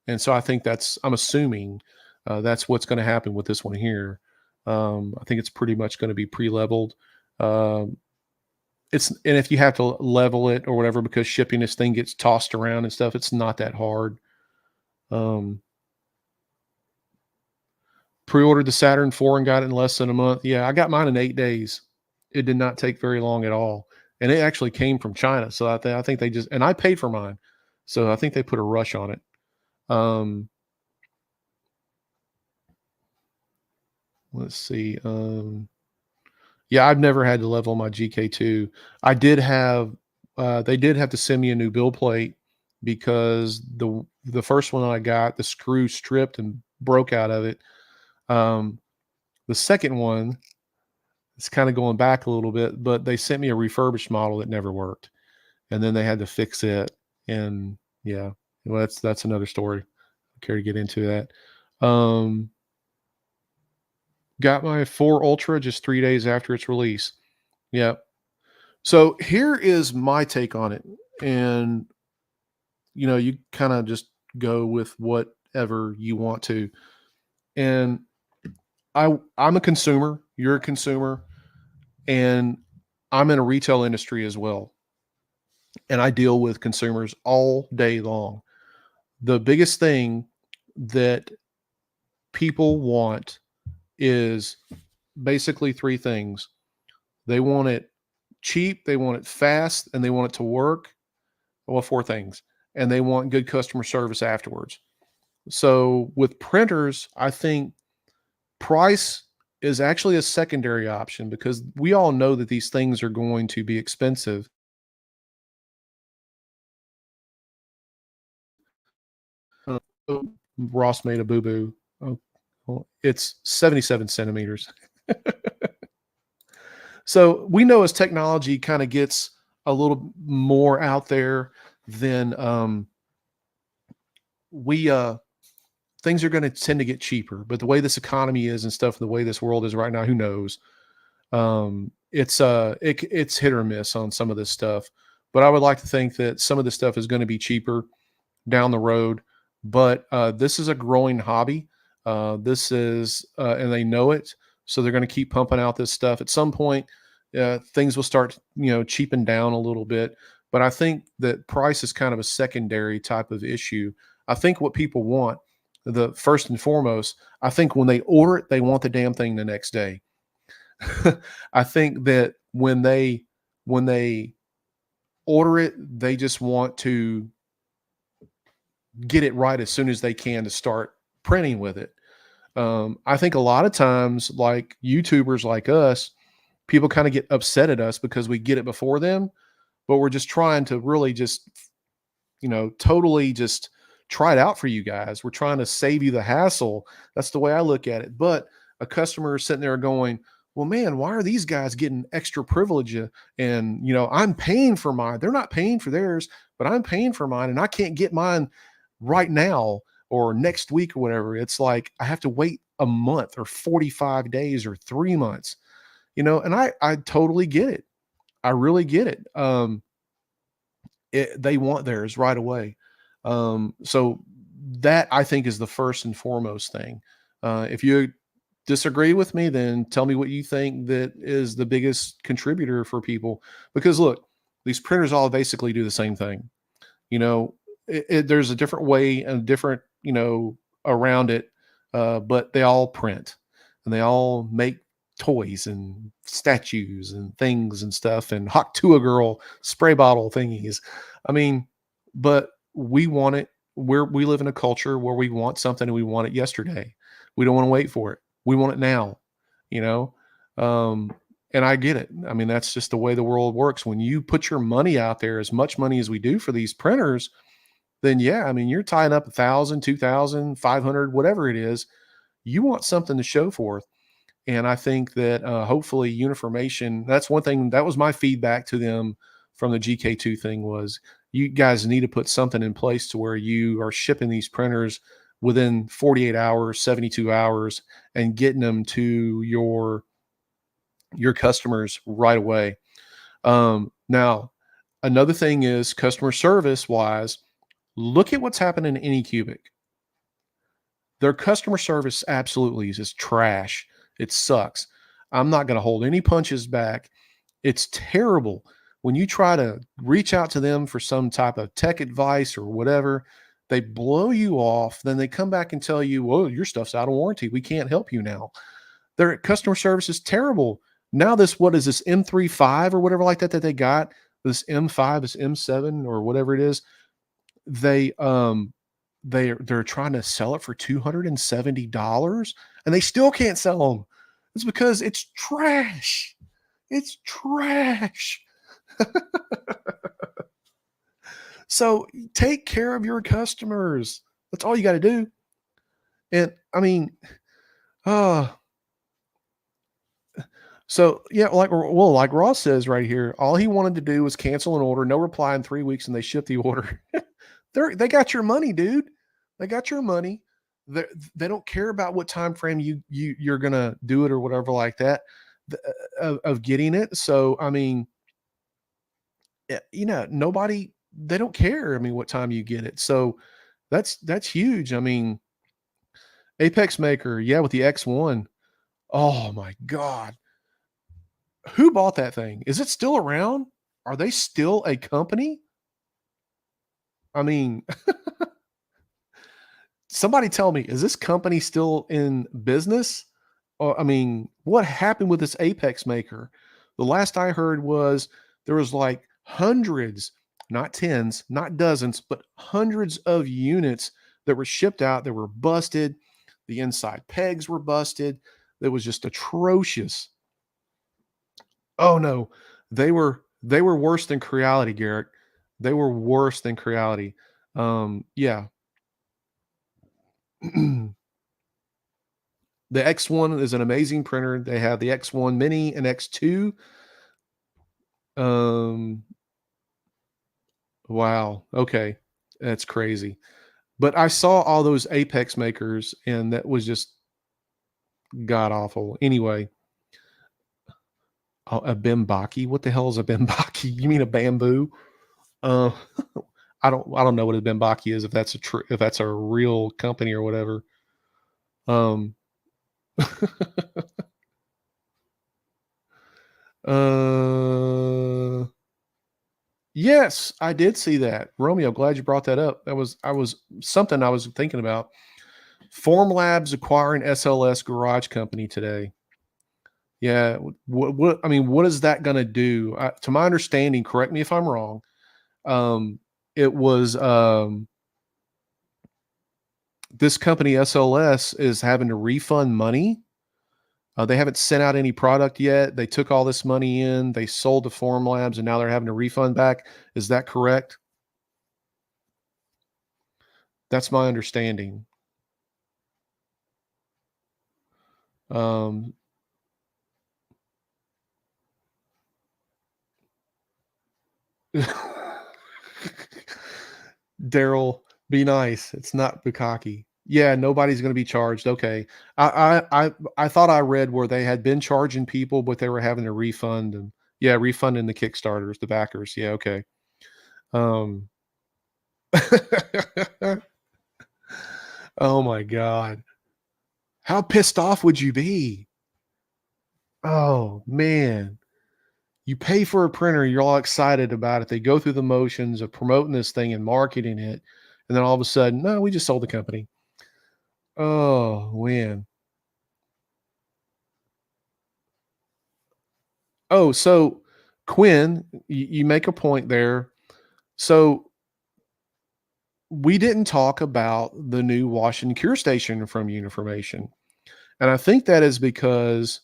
and so I think I'm assuming that's what's going to happen with this one here. I think it's pretty much going to be pre-leveled. Um, and if you have to level it or whatever because shipping this thing gets tossed around and stuff, it's not that hard. Um, Pre-ordered the Saturn 4 and got it in less than a month. Yeah, I got mine in 8 days. It did not take very long at all, and it actually came from China. So I think they just and I paid for mine, so I think they put a rush on it. Um, let's see. Yeah, I've never had to level my GK2. I did have they did have to send me a new build plate because the first one I got, the screw stripped and broke out of it. Um, the second one, it's kind of going back a little bit, but they sent me a refurbished model that never worked. And then they had to fix it. And yeah, well, that's another story. I care to get into that. Got my 4 Ultra just 3 days after its release. Yeah. So here is my take on it. And, you kind of just go with whatever you want to. And I'm a consumer, you're a consumer, and I'm in a retail industry as well. And I deal with consumers all day long. The biggest thing that people want is basically three things. They want it cheap, they want it fast, and they want it to work. Well, four things. And they want good customer service afterwards. So with printers, I think price is actually a secondary option because we all know that these things are going to be expensive. Oh, Ross made a boo boo. Oh, well, it's 77 centimeters. So we know as technology kind of gets a little more out there, then we things are going to tend to get cheaper. But the way this economy is and stuff, the way this world is right now, who knows? It's hit or miss on some of this stuff. But I would like to think that some of this stuff is going to be cheaper down the road. But this is a growing hobby. And they know it, so they're going to keep pumping out this stuff. At some point, things will start, cheaping down a little bit. But I think that price is kind of a secondary type of issue. I think what people want, the first and foremost, I think when they order it, they want the damn thing the next day. I think that when they order it, they just want to get it right as soon as they can to start printing with it. I think a lot of times, like YouTubers like us, people kind of get upset at us because we get it before them, but we're just trying to really just, totally just try it out for you guys. We're trying to save you the hassle. That's the way I look at it. But a customer is sitting there going, well, man, why are these guys getting extra privilege? And, I'm paying for mine. They're not paying for theirs, but I'm paying for mine and I can't get mine right now or next week or whatever. It's like I have to wait a month or 45 days or 3 months, and I totally get it. I really get it. They want theirs right away. So that I think is the first and foremost thing. If you disagree with me, then tell me what you think that is the biggest contributor for people. Because look, these printers all basically do the same thing. You know, there's a different way and different, around it, but they all print and they all make toys and statues and things and stuff and hot to a girl spray bottle thingies. I mean, but we want it. We live in a culture where we want something and we want it yesterday. We don't want to wait for it. We want it now, you know. Um, and I get it. I mean, that's just the way the world works. When you put your money out there, as much money as we do for these printers, then yeah, I mean, you're tying up 1,000, 2,000, 500, whatever it is. You want something to show for. And I think that hopefully Uniformation, that's one thing that was my feedback to them from the GK2 thing was you guys need to put something in place to where you are shipping these printers within 48 hours, 72 hours and getting them to your customers right away. Now, another thing is customer service wise, look at what's happening in Anycubic. Their customer service absolutely is just trash. It sucks. I'm not going to hold any punches back. It's terrible. When you try to reach out to them for some type of tech advice or whatever, they blow you off. Then they come back and tell you, well, your stuff's out of warranty. We can't help you now. Their customer service is terrible. Now, what is this M35 or whatever like that they got? This M5, this M7 or whatever it is. They they're trying to sell it for $270 and they still can't sell them. It's because it's trash. It's trash. So take care of your customers. That's all you got to do. And I mean, uh, so yeah, like Ross says right here, all he wanted to do was cancel an order, no reply in 3 weeks, and they shipped the order. They got your money, dude. They got your money. They they don't care about what time frame you're gonna do it or whatever like that of getting it. So I mean, nobody they don't care. I mean, what time you get it. So that's huge. I mean, Apex Maker, yeah, with the X1. Oh my God. Who bought that thing? Is it still around? Are they still a company? I mean, somebody tell me, is this company still in business? Or, I mean, what happened with this Apex Maker? The last I heard was there was like hundreds, not tens, not dozens, but hundreds of units that were shipped out that were busted. The inside pegs were busted. It was just atrocious. Oh no, they were worse than Creality, Garrett. They were worse than Creality. Yeah. The X1 is an amazing printer. They have the X1 Mini and X2. Um, wow. Okay. That's crazy. But I saw all those Apex makers and that was just god awful. Anyway, a Bimbaki. What the hell is a Bimbaki? You mean a bamboo? Uh, I don't know what a Bimbaki is if if that's a real company or whatever. Um, uh, yes, I did see that. Romeo, glad you brought that up. I was something I was thinking about. Formlabs acquiring SLS Garage Company today. Yeah, what I mean, what is that going to do? To my understanding, correct me if I'm wrong. Um, it was this company SLS is having to refund money. They haven't sent out any product yet. They took all this money in, they sold to Form Labs, and now they're having to refund back. Is that correct? That's my understanding. Um, Daryl, be nice. It's not bukkake. Yeah, nobody's going to be charged. Okay, I thought I read where they had been charging people, but they were having to refund and yeah, refunding the Kickstarters, the backers. Yeah, okay. Um, oh my god, how pissed off would you be? Oh man, you pay for a printer, you're all excited about it. They go through the motions of promoting this thing and marketing it, and then all of a sudden, no, we just sold the company. Oh man. Oh, so Quinn, you make a point there. So we didn't talk about the new wash and cure station from Uniformation. And I think that is because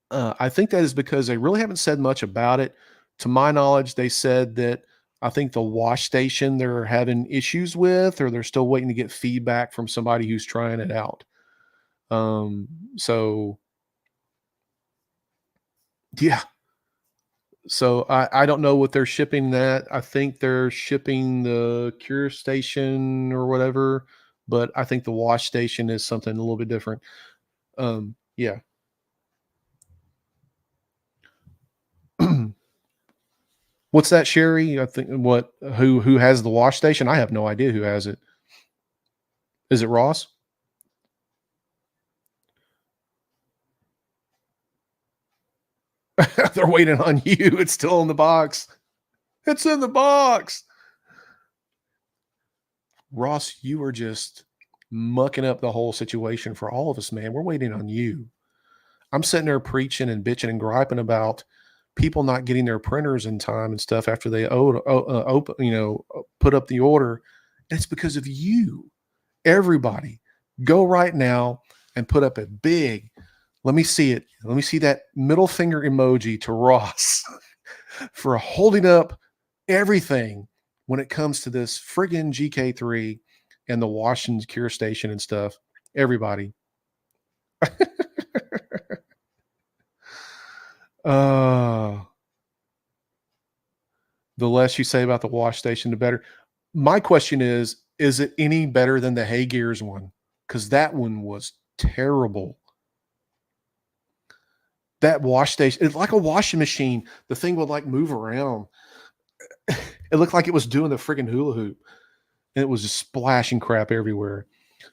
they really haven't said much about it. To my knowledge, they said that I think the wash station they're having issues with, or they're still waiting to get feedback from somebody who's trying it out. Um, so yeah, so I don't know what they're shipping that. I think they're shipping the cure station or whatever, but I think the wash station is something a little bit different. Yeah. What's that, Sherry? I think what who has the wash station? I have no idea who has it. Is it Ross? They're waiting on you. It's still in the box. It's in the box. Ross, you are just mucking up the whole situation for all of us, man. We're waiting on you. I'm sitting there preaching and bitching and griping about people not getting their printers in time and stuff after they open, put up the order. And it's because of you. Everybody, go right now and put up a big. Let me see it. Let me see that middle finger emoji to Ross for holding up everything when it comes to this friggin' GK3 and the Washington Cure Station and stuff. Everybody. uh the less you say about the wash station, the better. My question is it any better than the Hay Gears one? Because that one was terrible. That wash station, it's like a washing machine. The thing would like move around. It looked like it was doing the friggin' hula hoop, and it was just splashing crap everywhere.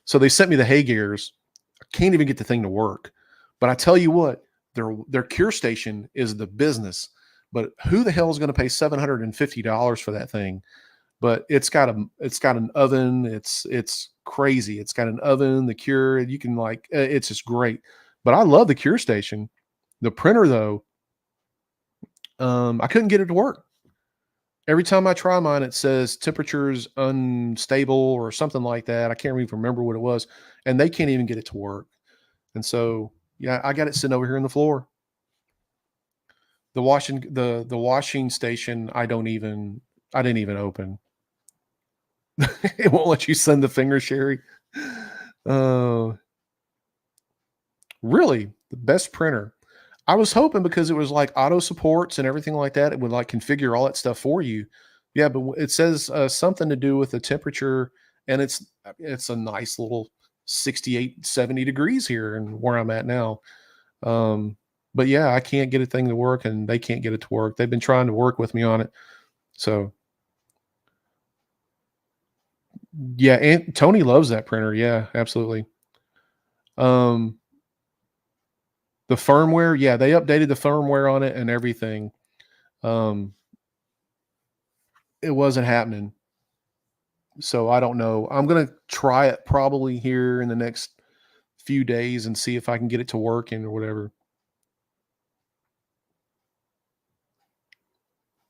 So they sent me the Hay Gears. I can't even get the thing to work. But I tell you what, their cure station is the business. But who the hell is going to pay $750 for that thing? But it's got an oven. It's crazy. It's got an oven, the cure. You can like it's just great. But I love the cure station. The printer though, I couldn't get it to work. Every time I try mine, it says temperature's unstable or something like that. I can't even remember what it was, and they can't even get it to work. And so, yeah, I got it sitting over here on the floor. The washing station, I didn't even open. It won't let you send the finger, Sherry. Oh, really? The best printer. I was hoping because it was like auto supports and everything like that, it would like configure all that stuff for you. Yeah, but it says something to do with the temperature, and it's a nice little 68, 70 degrees here and where I'm at now. Um, but yeah, I can't get a thing to work, and they can't get it to work. They've been trying to work with me on it. So yeah, and Tony loves that printer. Yeah, absolutely. Um, the firmware, yeah, they updated the firmware on it and everything. Um, it wasn't happening. So I don't know. I'm gonna try it probably here in the next few days and see if I can get it to work and or whatever.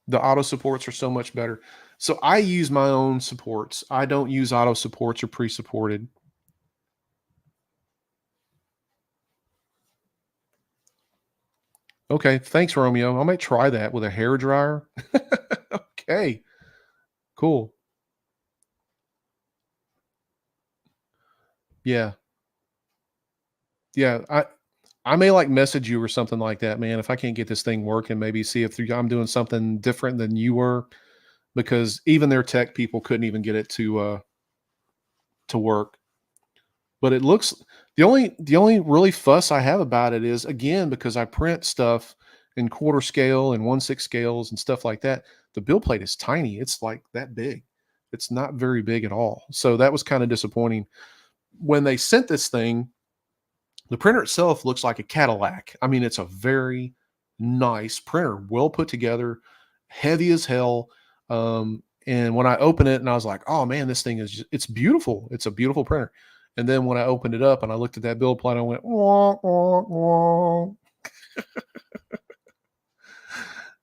The auto supports are so much better. So I use my own supports. I don't use auto supports or pre-supported. Okay, thanks, Romeo. I might try that with a hair dryer. Okay, cool. Yeah, yeah. I may like message you or something like that, man. If I can't get this thing working, maybe see if I'm doing something different than you were, because even their tech people couldn't even get it to work. But it looks, the only really fuss I have about it is, again, because I print stuff in quarter scale and 1/6 scales and stuff like that. The build plate is tiny. It's like that big. It's not very big at all. So that was kind of disappointing. When they sent this thing, the printer itself looks like a Cadillac. I mean, it's a very nice printer, well put together, heavy as hell. And when I opened it, and I was like, "Oh man, this thing is it's beautiful. It's a beautiful printer." And then when I opened it up and I looked at that build plate, I went, "Wah, wah, wah."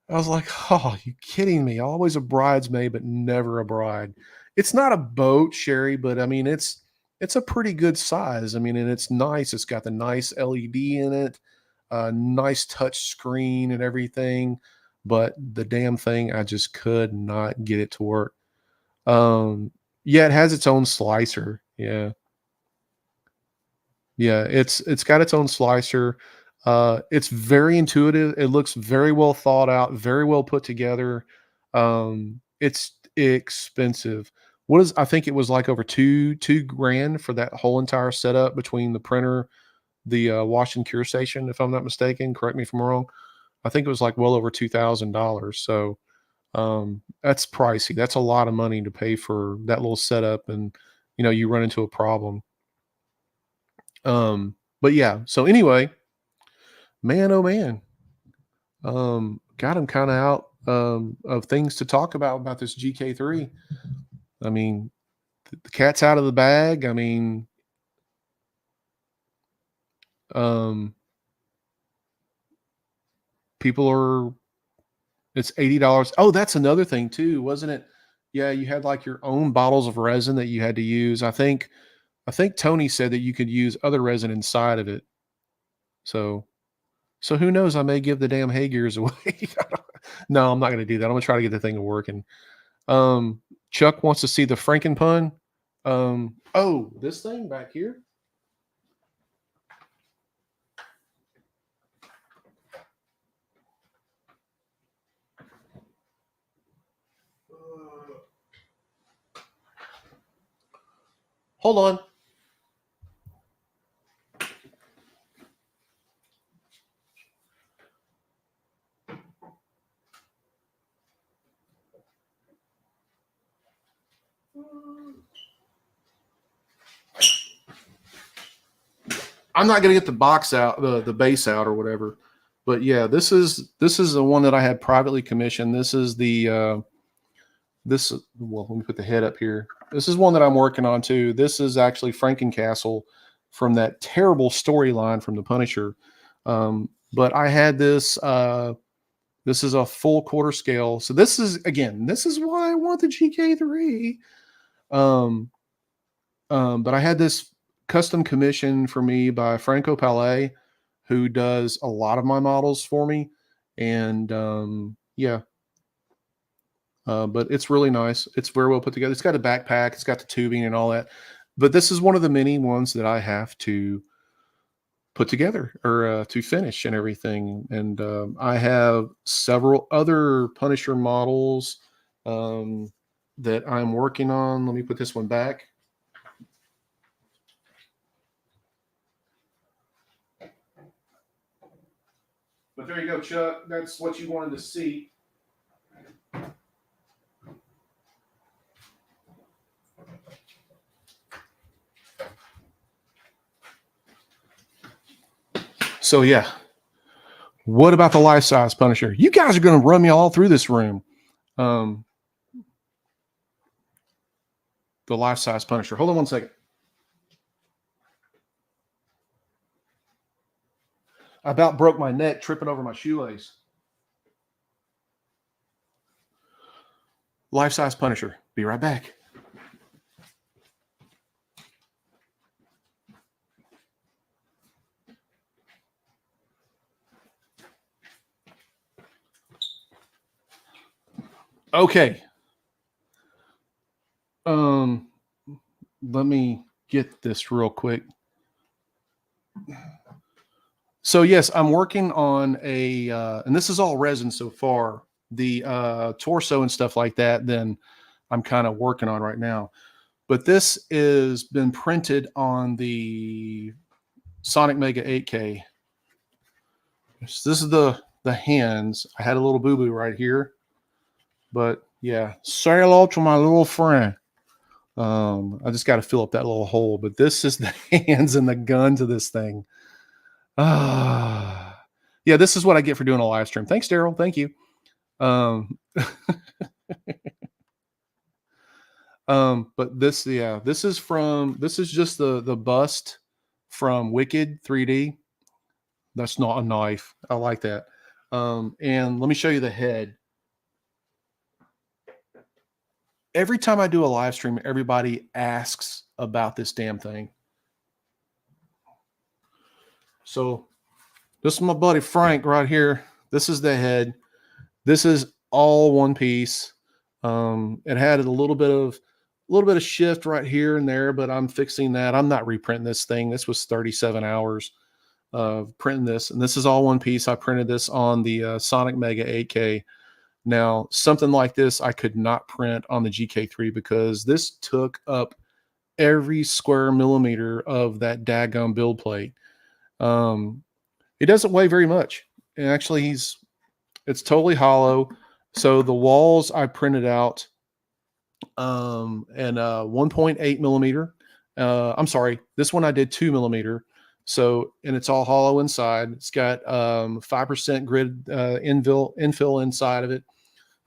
I was like, "Oh, you kidding me? Always a bridesmaid, but never a bride." It's not a boat, Sherry, but I mean, it's a pretty good size. I mean, and it's nice. It's got the nice LED in it, nice touch screen and everything. But the damn thing, I just could not get it to work. Um, yeah, it has its own slicer. Yeah. Yeah, it's got its own slicer. It's very intuitive. It looks very well thought out, very well put together. It's expensive. What is I think it was like over two grand for that whole entire setup between the printer, the wash and cure station, if I'm not mistaken. Correct me if I'm wrong. I think it was like well over $2,000. So that's pricey. That's a lot of money to pay for that little setup, and you run into a problem. But yeah, so anyway, man, oh man, got him kind of out of things to talk about this GK3. I mean, the cat's out of the bag. I mean, um, people are, it's $80. Oh, that's another thing too, wasn't it? Yeah, you had like your own bottles of resin that you had to use. I think Tony said that you could use other resin inside of it. So so who knows? I may give the damn hay gears away. No, I'm not going to do that. I'm going to try to get the thing working. Chuck wants to see the Frankenpun. Oh, this thing back here. Hold on. I'm not going to get the box out, the base out or whatever. But yeah, this is the one that I had privately commissioned. This is the this. Well, let me put the head up here. This is one that I'm working on too. This is actually Frankencastle from that terrible storyline from The Punisher. But I had this. This is a full quarter scale. So this is, again, this is why I want the GK3. Um, but I had this custom commission for me by Franco Palais, who does a lot of my models for me. And yeah, but it's really nice. It's very well put together. It's got a backpack, it's got the tubing and all that. But this is one of the many ones that I have to put together or to finish and everything. And I have several other Punisher models um, that I'm working on. Let me put this one back. But there you go, Chuck. That's what you wanted to see. So yeah, what about the life size Punisher? You guys are going to run me all through this room. Um, the life size Punisher. Hold on one second. I about broke my neck tripping over my shoelace. Life-size Punisher. Be right back. Okay. Let me get this real quick. So yes, I'm working on and this is all resin so far. The torso and stuff like that, then I'm kind of working on right now. But this is been printed on the Sonic Mega 8K. So this is the hands. I had a little boo-boo right here. But yeah, say hello to my little friend. I just got to fill up that little hole. But this is the hands and the gun to this thing. Yeah, this is what I get for doing a live stream. Thanks, Daryl. Thank you. Um, but this, yeah, this is just the bust from Wicked 3D. That's not a knife. I like that. And let me show you the head. Every time I do a live stream, everybody asks about this damn thing. So this is my buddy Frank right here. This is the head. This is all one piece. It had a little bit of shift right here and there, but I'm fixing that. I'm not reprinting this thing. This was 37 hours of printing this, and this is all one piece. I printed this on the Sonic Mega 8K. Now, something like this I could not print on the GK3 because this took up every square millimeter of that daggum build plate. It doesn't weigh very much. And actually, it's totally hollow. So the walls I printed out and 1.8 millimeter. I'm sorry, this one I did 2 millimeter. So, and it's all hollow inside. It's got 5% grid infill inside of it.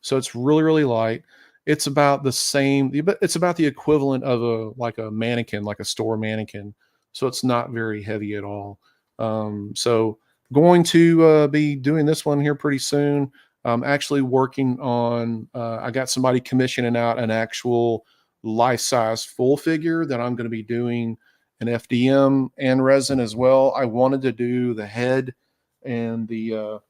So it's really, really light. It's about the same, it's about the equivalent of a mannequin, like a store mannequin. So it's not very heavy at all. So going to be doing this one here pretty soon. I'm actually working on, I got somebody commissioning out an actual life-size full figure that I'm going to be doing an FDM and resin as well. I wanted to do the head and the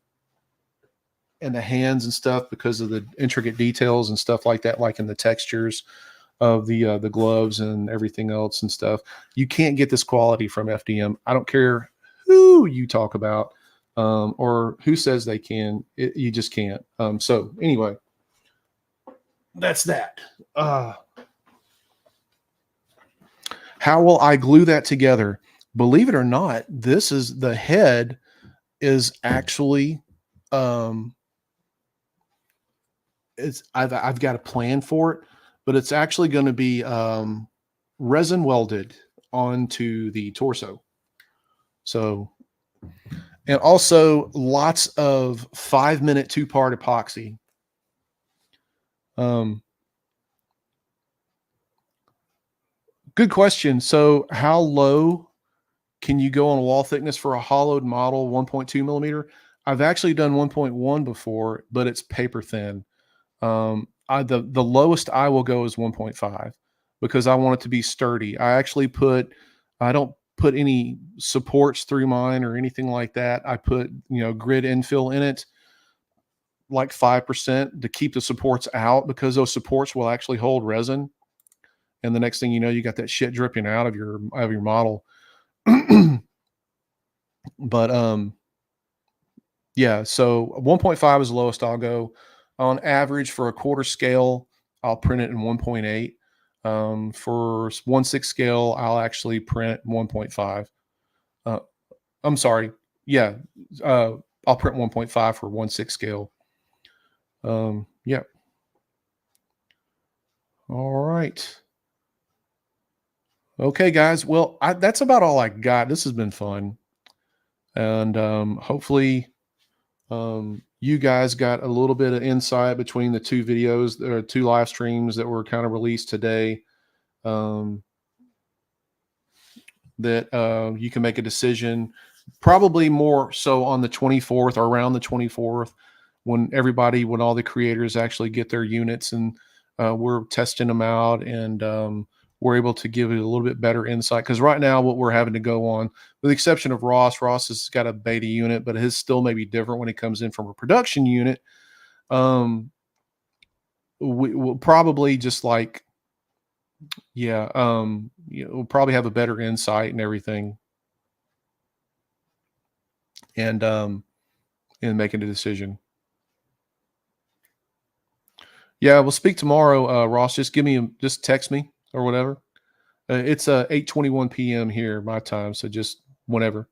hands and stuff because of the intricate details and stuff like that, like in the textures of the gloves and everything else and stuff. You can't get this quality from FDM. I don't care who you talk about or who says they can. You just can't. So anyway, that's that. How will I glue that together? Believe it or not, this is the head is actually I've got a plan for it, but it's actually going to be resin welded onto the torso. So, and also lots of 5-minute 2-part epoxy. Good question. So how low can you go on wall thickness for a hollowed model 1.2 millimeter? I've actually done 1.1 before, but it's paper thin. The lowest I will go is 1.5 because I want it to be sturdy. I don't put any supports through mine or anything like that. I put, grid infill in it, like 5% to keep the supports out because those supports will actually hold resin. And the next thing you know, you got that shit dripping out of your model. But yeah, so 1.5 is the lowest I'll go. On average, for a quarter scale, I'll print it in 1.8. For 1/6 scale, I'll actually print 1.5. I'm sorry. Yeah, I'll print 1.5 for 1/6 scale. Yeah. All right. Okay, guys. Well, that's about all I got. This has been fun. And hopefully you guys got a little bit of insight between the two videos or two live streams that were kind of released today. That you can make a decision probably more so on the 24th or around the 24th when all the creators actually get their units and we're testing them out, and we're able to give it a little bit better insight. Because right now, what we're having to go on, with the exception of Ross has got a beta unit, but his still may be different when it comes in from a production unit. We will probably just like, yeah, we'll probably have a better insight and everything, and in making a decision. Yeah, we'll speak tomorrow, Ross. Just text me or whatever. It's 8:21 p.m. here my time, so just whenever.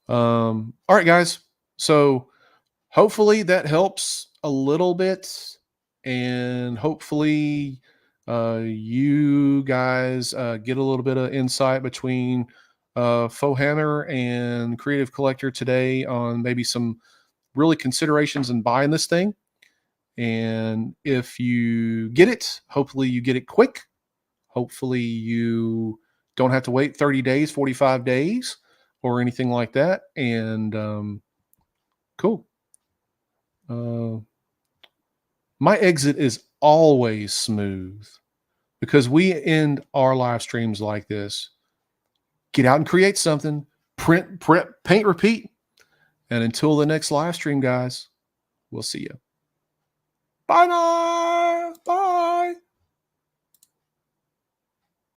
All right, guys. So hopefully that helps a little bit, and hopefully you guys get a little bit of insight between Faux Hammer and Creative Collector today on maybe some really considerations in buying this thing. And if you get it, hopefully you get it quick. Hopefully you don't have to wait 30 days, 45 days, or anything like that. And cool. Uh, my exit is always smooth because we end our live streams like this. Get out and create something, print, paint, repeat. And until the next live stream, guys, we'll see you. Bye now.